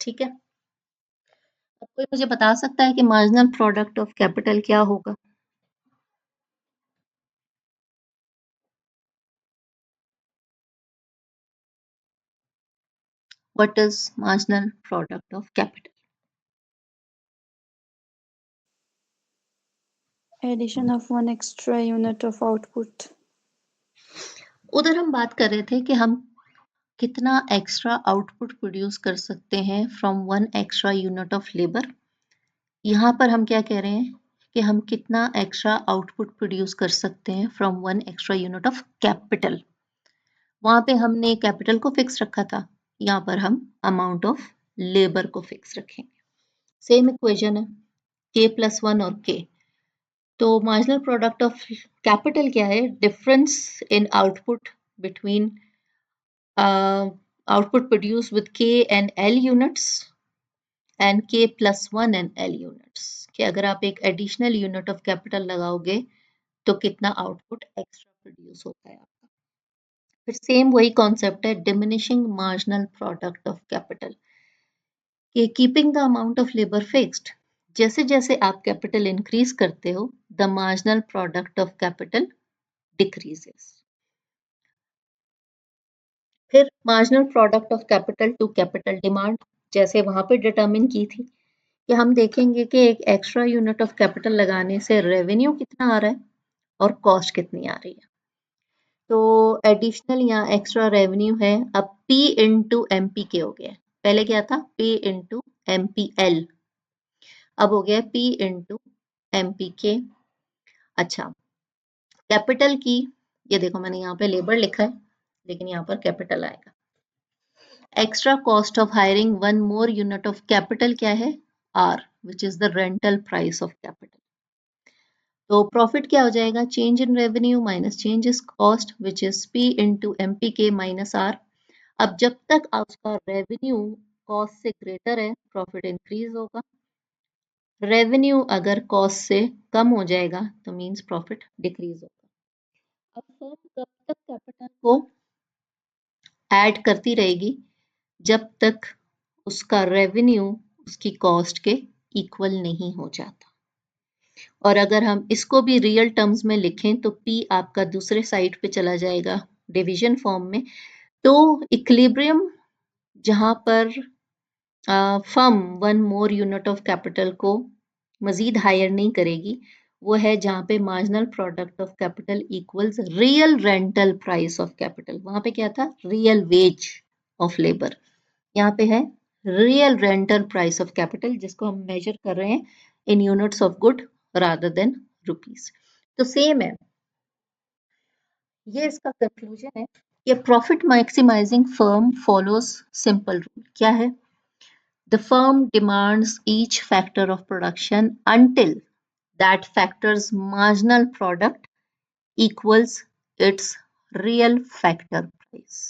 ठीक है, अब कोई मुझे बता सकता है कि मार्जिनल प्रोडक्ट ऑफ कैपिटल क्या होगा? What is marginal product of capital? Addition of one extra unit of output. उधर हम बात कर रहे थे कि हम कितना एक्स्ट्रा आउटपुट प्रोड्यूस कर सकते हैं from one extra unit of labour. यहाँ पर हम क्या कह रहे हैं कि हम कितना एक्स्ट्रा आउटपुट प्रोड्यूस कर सकते हैं from one extra unit of capital. वहां पे हमने कैपिटल को फिक्स रखा था, यहाँ पर हम अमाउंट ऑफ लेबर को फिक्स रखेंगे। सेम इक्वेशन है k प्लस वन और k। तो मार्जिनल प्रोडक्ट ऑफ कैपिटल क्या है? Difference in output between output produced with K and L units and K plus 1 and L units कि अगर आप एक एडिशनल यूनिट ऑफ कैपिटल लगाओगे तो कितना आउटपुट एक्स्ट्रा प्रोड्यूस होता है आपका। फिर सेम वही कॉन्सेप्ट है diminishing marginal product of capital कि keeping the amount of labour fixed. जैसे जैसे आप कैपिटल इंक्रीज करते हो the marginal product of capital decreases. फिर marginal product of capital to capital demand जैसे वहां पे डिटरमिन की थी कि हम देखेंगे कि एक एक्स्ट्रा यूनिट ऑफ कैपिटल लगाने से रेवेन्यू कितना आ रहा है और कॉस्ट कितनी आ रही है। तो एडिशनल या एक्स्ट्रा रेवेन्यू है अब P इंटू एम पी के हो गया। पहले क्या था? P into M P L, अब हो गया P इंटू एम पी के। अच्छा, कैपिटल की ये देखो मैंने यहाँ पे लेबर लिखा है लेकिन यहाँ पर कैपिटल आएगा। Extra cost of hiring one more unit of capital क्या है? R which is the rental price of capital. तो प्रॉफिट क्या हो जाएगा? Change in revenue minus change in cost which is P into M P K minus R। अब जब तक आपका रेवेन्यू कॉस्ट से ग्रेटर है प्रॉफिट इंक्रीज होगा, रेवेन्यू अगर कॉस्ट से कम हो जाएगा तो मींस प्रॉफिट डिक्रीज होगा। अब फर्म कब तक कैपिटल को ऐड करती रहेगी? जब तक उसका रेवेन्यू उसकी कॉस्ट के इक्वल नहीं हो जाता। और अगर हम इसको भी रियल टर्म्स में लिखें तो P आपका दूसरे साइड पे चला जाएगा डिवीजन फॉर्म में। तो इक्विलिब्रियम जहां पर firm 1 more unit of capital को मजीद हायर नहीं करेगी, वो है जहाँ पे marginal product of capital equals real rental price of capital. वहां पे क्या था? Real wage of labour. यहाँ पे है real rental price of capital, जिसको हम मेजर कर रहे हैं in units of good rather than rupees. तो सेम है, ये इसका कंक्लूजन है कि profit maximising firm follows simple rule. क्या है? The firm demands each factor of production until that factor's marginal product equals its real factor price.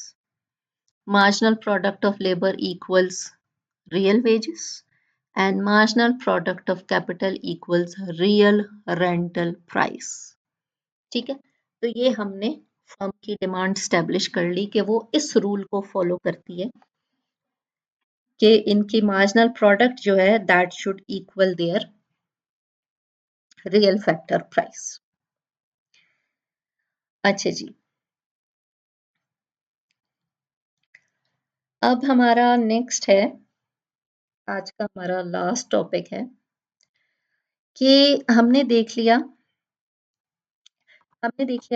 Marginal product of labor equals real wages and marginal product of capital equals real rental price. ठीक है, तो ये हमने firm की demand establish कर ली कि वो इस रूल को फॉलो करती है कि इनकी मार्जिनल प्रोडक्ट जो है that should equal there real factor price. अच्छा जी, अब हमारा नेक्स्ट है, आज का हमारा लास्ट टॉपिक है कि हमने देख लिया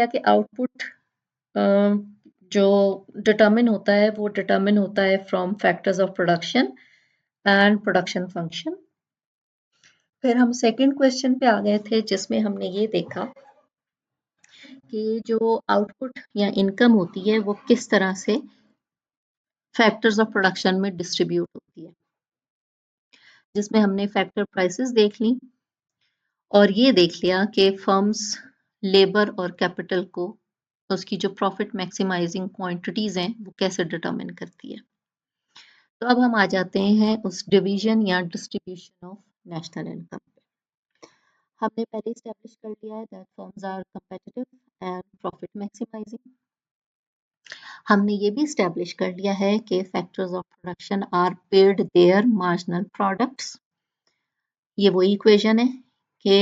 कि आउटपुट जो डिटरमिन होता है वो डिटरमिन होता है from factors of production and production function. फिर हम सेकंड क्वेश्चन पे आ गए थे जिसमें हमने ये देखा कि जो आउटपुट या इनकम होती है वो किस तरह से फैक्टर्स ऑफ प्रोडक्शन में डिस्ट्रीब्यूट होती है, जिसमें हमने फैक्टर प्राइसेस देख ली और ये देख लिया कि फर्म्स लेबर और कैपिटल को उसकी जो प्रॉफिट मैक्सिमाइजिंग क्वांटिटीज हैं वो कैसे डिटरमिन करती है। तो अब हम आ जाते हैं उस डिवीजन या डिस्ट्रीब्यूशन ऑफ नेशनल इनकम पे। हमने पहले स्टैब्लिश कर लिया है that firms are competitive and profit maximising. हमने ये भी स्टैब्लिश कर लिया है कि factors of production are paid their marginal products. ये वही इक्वेशन है कि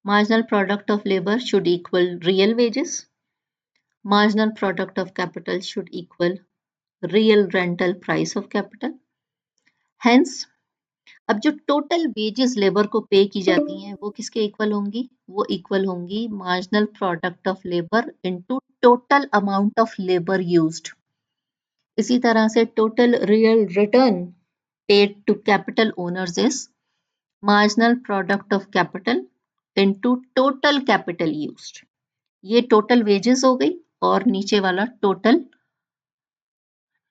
marginal product of labor should equal real wages, marginal product of capital should equal real rental price of capital. Hence, अब जो टोटल वेजेस लेबर को पे की जाती हैं वो किसके इक्वल होंगी? वो इक्वल होंगी marginal product of labour into total amount of labour used. इसी तरह से total real return paid to capital owners is marginal product of capital into total capital used। ये टोटल वेजेस हो गई और नीचे वाला total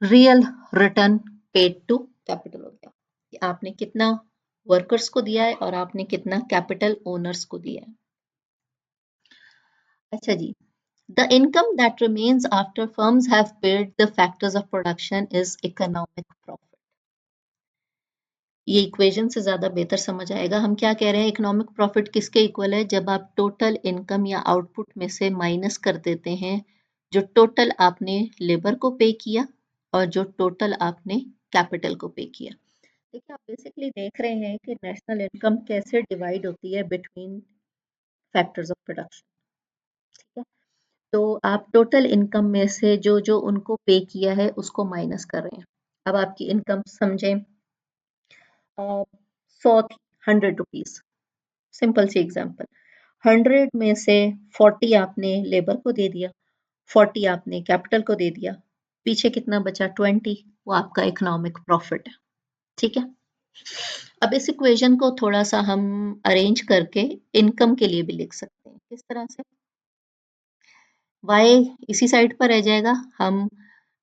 real return paid to capital हो गया कि आपने कितना वर्कर्स को दिया है और आपने कितना कैपिटल ओनर्स को दिया है। अच्छा जी, the income that remains after firms have paid the factors of production is economic profit. ये इक्वेशन से ज्यादा बेहतर समझ आएगा। हम क्या कह रहे हैं, इकोनॉमिक प्रॉफिट किसके इक्वल है? जब आप टोटल इनकम या आउटपुट में से माइनस कर देते हैं जो टोटल आपने लेबर को पे किया और जो टोटल आपने कैपिटल को पे किया। देखिए, आप बेसिकली देख रहे हैं कि नेशनल इनकम कैसे डिवाइड होती है बिटवीन फैक्टर्स ऑफ प्रोडक्शन। ठीक है, तो आप टोटल इनकम में से जो जो उनको पे किया है उसको माइनस कर रहे हैं। अब आपकी इनकम समझें 100 थी, 100 रुपीज, सिंपल सी एग्जांपल। 100 में से 40 आपने लेबर को दे दिया, 40 आपने कैपिटल को दे दिया, पीछे कितना बचा? 20। वो आपका इकोनॉमिक प्रॉफिट है। ठीक है, अब इस इक्वेशन को थोड़ा सा हम अरेंज करके इनकम के लिए भी लिख सकते हैं। किस तरह से? y इसी साइड पर रह जाएगा, हम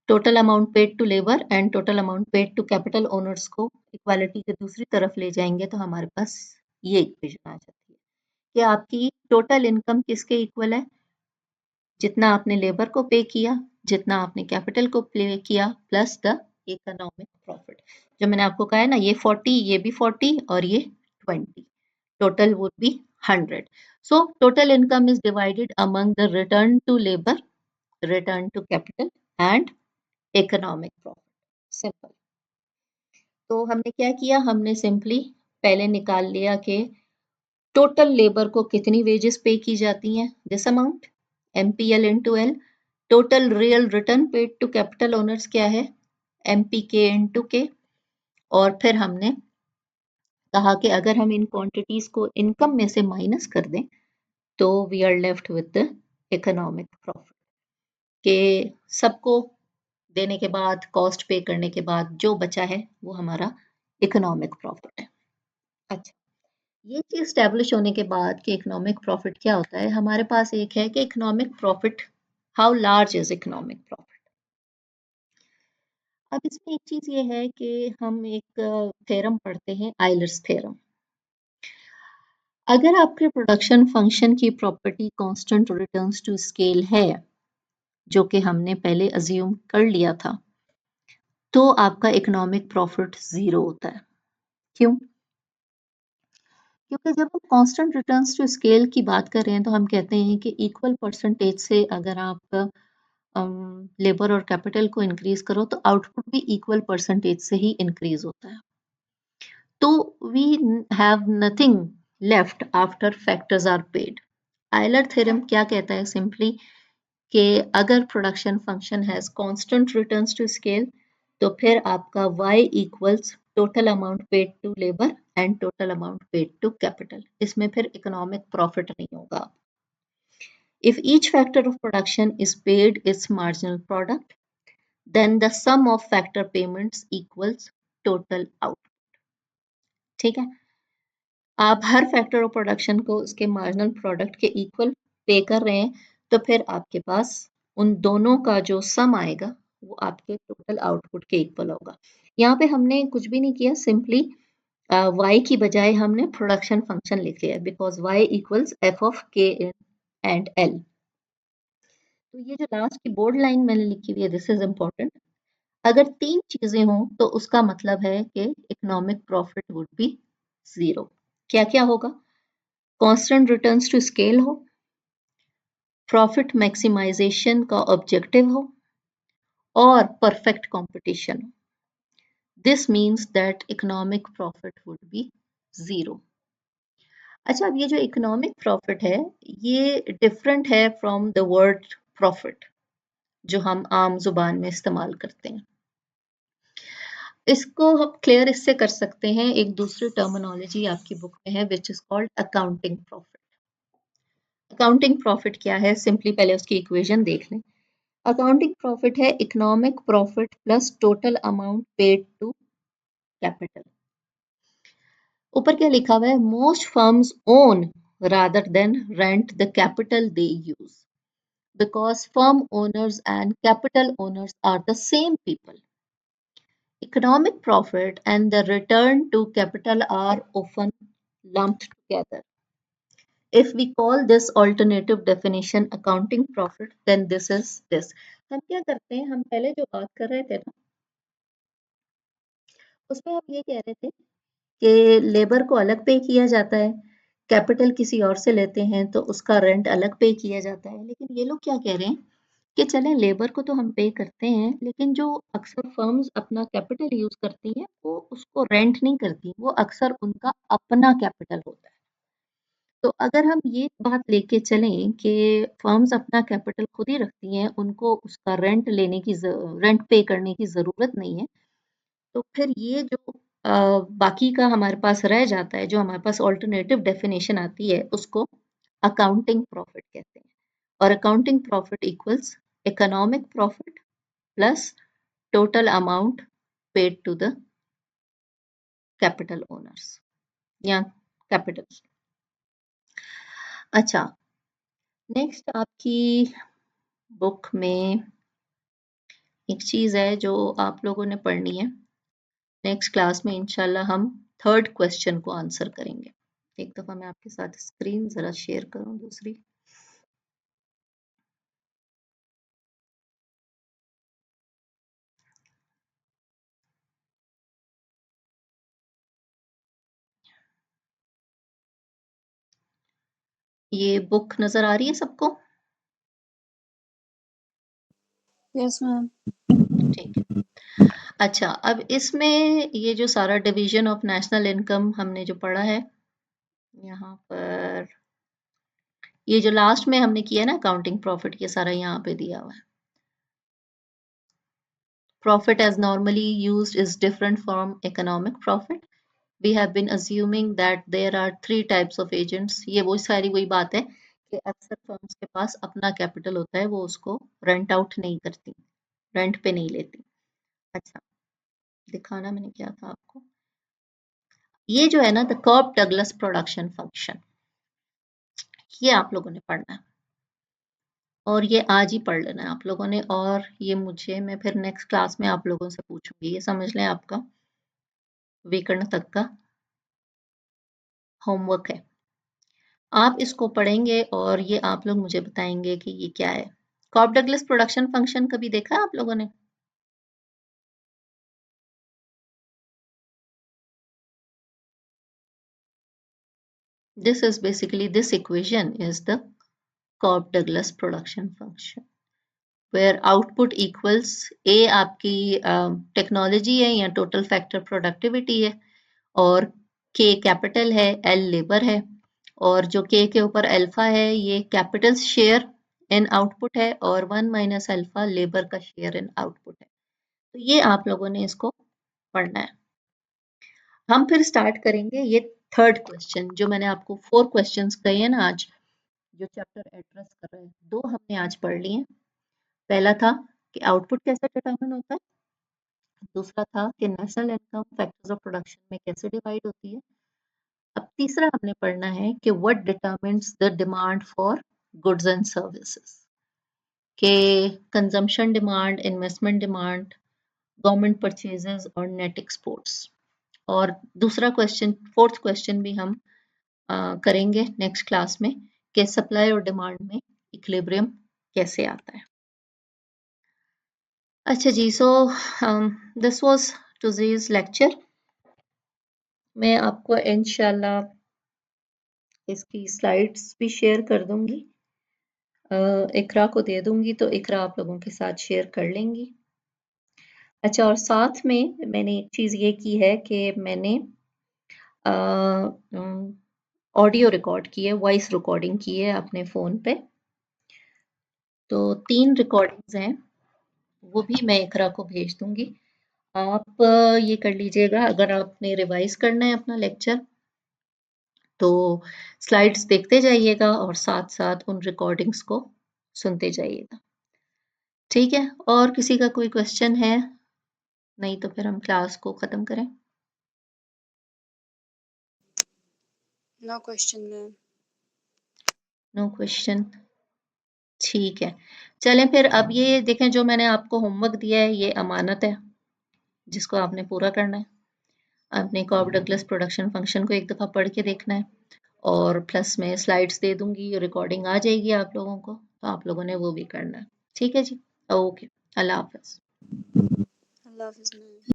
total amount paid to labour and total amount paid to capital owners को इक्वालिटी के दूसरी तरफ ले जाएंगे तो हमारे पास ये इक्वेशन आ जाती है कि आपकी टोटल इनकम किसके इक्वल है? जितना आपने लेबर को पे किया, जितना आपने कैपिटल को पे किया, प्लस द इकोनॉमिक प्रॉफिट। जो मैंने आपको कहा है ना, ये 40, ये भी 40 और ये 20, total would be 100. So total income is divided among the return to labor, return to capital and economic profit. Simple. तो हमने क्या किया? हमने सिंपली पहले निकाल लिया कि टोटल लेबर को कितनी वेजेस पे की जाती हैं, this amount MPL into L. Total real return paid to capital owners क्या है? MPK इंटू के। और फिर हमने कहा कि अगर हम इन क्वांटिटीज को इनकम में से माइनस कर दें तो we are left with the economic profit, के सबको देने के बाद, कॉस्ट पे करने के बाद जो बचा है वो हमारा इकोनॉमिक प्रॉफिट है। अच्छा, ये चीज स्टैब्लिश होने के बाद कि इकोनॉमिक प्रॉफिट क्या होता है, हमारे पास एक है कि economic profit, how large is economic profit. अब इसमें एक चीज ये है कि हम एक थ्योरम पढ़ते हैं, आइलर्स थ्योरम। अगर आपके प्रोडक्शन फंक्शन की property constant returns to scale है, जो कि हमने पहले अज्यूम कर लिया था, तो आपका इकोनॉमिक प्रॉफिट जीरो होता है। क्यों? क्योंकि जब हम कांस्टेंट रिटर्न्स टू स्केल की बात कर रहे हैं तो हम कहते हैं कि इक्वल परसेंटेज से अगर आप लेबर और कैपिटल को इंक्रीज करो तो आउटपुट भी इक्वल परसेंटेज से ही इंक्रीज होता है। तो we have nothing left after factors are paid. Euler theorem क्या कहता है सिंपली कि अगर production function has constant returns to scale तो फिर आपका y equals total amount paid to labour and total amount paid to capital. इसमें फिर इकोनॉमिक प्रॉफिट नहीं होगा। If each factor of production is paid its marginal product, then the sum of factor payments equals total output। ठीक है, आप हर factor of production को उसके marginal product के इक्वल पे कर रहे हैं, तो फिर आपके पास उन दोनों का जो सम आएगा वो आपके टोटल आउटपुट के इक्वल होगा। यहाँ पे हमने कुछ भी नहीं किया, सिंपली y की बजाय हमने प्रोडक्शन फंक्शन लिख लिया, because y equals F of के एंड एल। तो ये जो लास्ट की बोर्ड लाइन मैंने लिखी हुई है, दिस इज इम्पोर्टेंट। अगर तीन चीजें हों तो उसका मतलब है कि economic profit would be zero. क्या क्या होगा? कांस्टेंट रिटर्न्स टू स्केल हो, प्रॉफिट मैक्सिमाइजेशन का ऑब्जेक्टिव हो, और परफेक्ट कंपटीशन हो। This means that economic profit would be zero. अच्छा, अब ये जो इकोनॉमिक प्रॉफिट है ये डिफरेंट है फ्रॉम द वर्ड प्रॉफिट जो हम आम जुबान में इस्तेमाल करते हैं। इसको हम क्लियर इससे कर सकते हैं, एक दूसरी टर्मिनोलॉजी आपकी बुक में है which is called accounting profit. Accounting profit क्या है, सिंपली पहले उसकी इक्वेशन देख लें। अकाउंटिंग प्रॉफिट है economic profit plus total amount paid to capital. ऊपर क्या लिखा हुआ है? Most firms own rather than rent the capital they use because firm owners and capital owners are the same people. Economic profit and the return to capital are often lumped together. If we call this alternative definition accounting profit, then this is this. हम क्या करते हैं, हम पहले जो बात कर रहे थे ना उसमें हम ये कह रहे थे कि लेबर को अलग पे किया जाता है, कैपिटल किसी और से लेते हैं तो उसका रेंट अलग पे किया जाता है। लेकिन ये लोग क्या कह रहे हैं कि चलें लेबर को तो हम पे करते हैं, लेकिन जो अक्सर फर्म्स अपना कैपिटल यूज करती हैं वो उसको रेंट नहीं करती, वो अक्सर उनका अपना कैपिटल होता है। तो अगर हम ये बात लेके चलें कि फर्म्स अपना कैपिटल खुद ही रखती हैं, उनको उसका रेंट लेने की रेंट पे करने की ज़रूरत नहीं है, तो फिर ये जो बाकी का हमारे पास रह जाता है, जो हमारे पास ऑल्टरनेटिव डेफिनेशन आती है, उसको अकाउंटिंग प्रॉफिट कहते हैं। और accounting profit equals economic profit plus total amount paid to the capital owners या कैपिटल। अच्छा, नेक्स्ट आपकी बुक में एक चीज़ है जो आप लोगों ने पढ़नी है। नेक्स्ट क्लास में इंशाल्लाह हम थर्ड क्वेश्चन को आंसर करेंगे। एक दफ़ा मैं आपके साथ स्क्रीन ज़रा शेयर करूं दूसरी। ये बुक नज़र आ रही है सबको? Yes ma'am. ठीक है। अच्छा, अब इसमें ये जो सारा डिवीजन ऑफ नेशनल इनकम हमने जो पढ़ा है, यहाँ पर ये जो लास्ट में हमने किया ना अकाउंटिंग प्रॉफिट, ये सारा यहाँ पे दिया हुआ है। Profit as normally used is different from economic profit. We have been assuming that there are three types of agents. ये वो सारी वही बात है कि अक्सर फर्म्स के पास अपना कैपिटल होता है, वो उसको रेंट आउट नहीं करती, रेंट पे नहीं लेती। अच्छा, दिखाना मैंने क्या था आपको, ये जो है ना द कर्ब डगलस प्रोडक्शन फंक्शन, ये आप लोगों ने पढ़ना है और ये आज ही पढ़ लेना है आप लोगों ने। और ये मैं फिर नेक्स्ट क्लास में आप लोगों से पूछूंगी, ये समझ लें आपका विकर्ण तक का होमवर्क है। आप इसको पढ़ेंगे और ये आप लोग मुझे बताएंगे कि ये क्या है। कॉब डगलस प्रोडक्शन फंक्शन कभी देखा है आप लोगों ने? This is basically this equation is the Cobb Douglas production function where output equals A आपकी टेक्नोलॉजी है या टोटल फैक्टर प्रोडक्टिविटी है, और के कैपिटल है, एल लेबर है, और जो के ऊपर अल्फा है ये कैपिटल शेयर इन आउटपुट है, और 1 माइनस अल्फा लेबर का शेयर इन आउटपुट है। तो ये आप लोगों ने इसको पढ़ना है। हम फिर स्टार्ट करेंगे ये थर्ड क्वेश्चन, जो मैंने आपको 4 क्वेश्चंस कहे हैं ना आज, जो चैप्टर एड्रेस कर रहे हैं, 2 हमने आज पढ़ लिए हैं। पहला था कि आउटपुट कैसे डिटरमिन होता है, दूसरा था कि national income factors of production में कैसे डिवाइड होती है। अब तीसरा हमने पढ़ना है कि what determines the demand for goods and services, के consumption demand, investment demand, government purchases और नेट एक्सपोर्ट्स। और दूसरा क्वेश्चन, फोर्थ क्वेश्चन भी हम करेंगे नेक्स्ट क्लास में कि सप्लाई और डिमांड में इक्विलिब्रियम कैसे आता है। अच्छा जी, so this was today's lecture. मैं आपको इंशाल्लाह इसकी स्लाइड्स भी शेयर कर दूंगी, इकरा को दे दूंगी तो इकरा आप लोगों के साथ शेयर कर लेंगी। अच्छा, और साथ में मैंने एक चीज़ ये की है कि मैंने ऑडियो रिकॉर्ड की है, वॉइस रिकॉर्डिंग की है अपने फ़ोन पे। तो 3 रिकॉर्डिंग्स हैं, वो भी मैं इकरा को भेज दूंगी। आप ये कर लीजिएगा, अगर आपने रिवाइज करना है अपना लेक्चर तो स्लाइड्स देखते जाइएगा और साथ साथ उन रिकॉर्डिंग्स को सुनते जाइएगा। ठीक है, और किसी का कोई क्वेश्चन है? नहीं तो फिर हम क्लास को ख़त्म करें। No question ma'am. No question, ठीक है। चलें फिर, अब ये देखें, जो मैंने आपको होमवर्क दिया है ये अमानत है जिसको आपने पूरा करना है। आपने कॉब डगलस प्रोडक्शन फंक्शन को एक दफ़ा पढ़ के देखना है, और प्लस मैं स्लाइड्स दे दूंगी, रिकॉर्डिंग आ जाएगी आप लोगों को, तो आप लोगों ने वो भी करना है। ठीक है जी, ओके, अल्लाह हाफ़िज़। अल्लाह हाफिज़ मैम।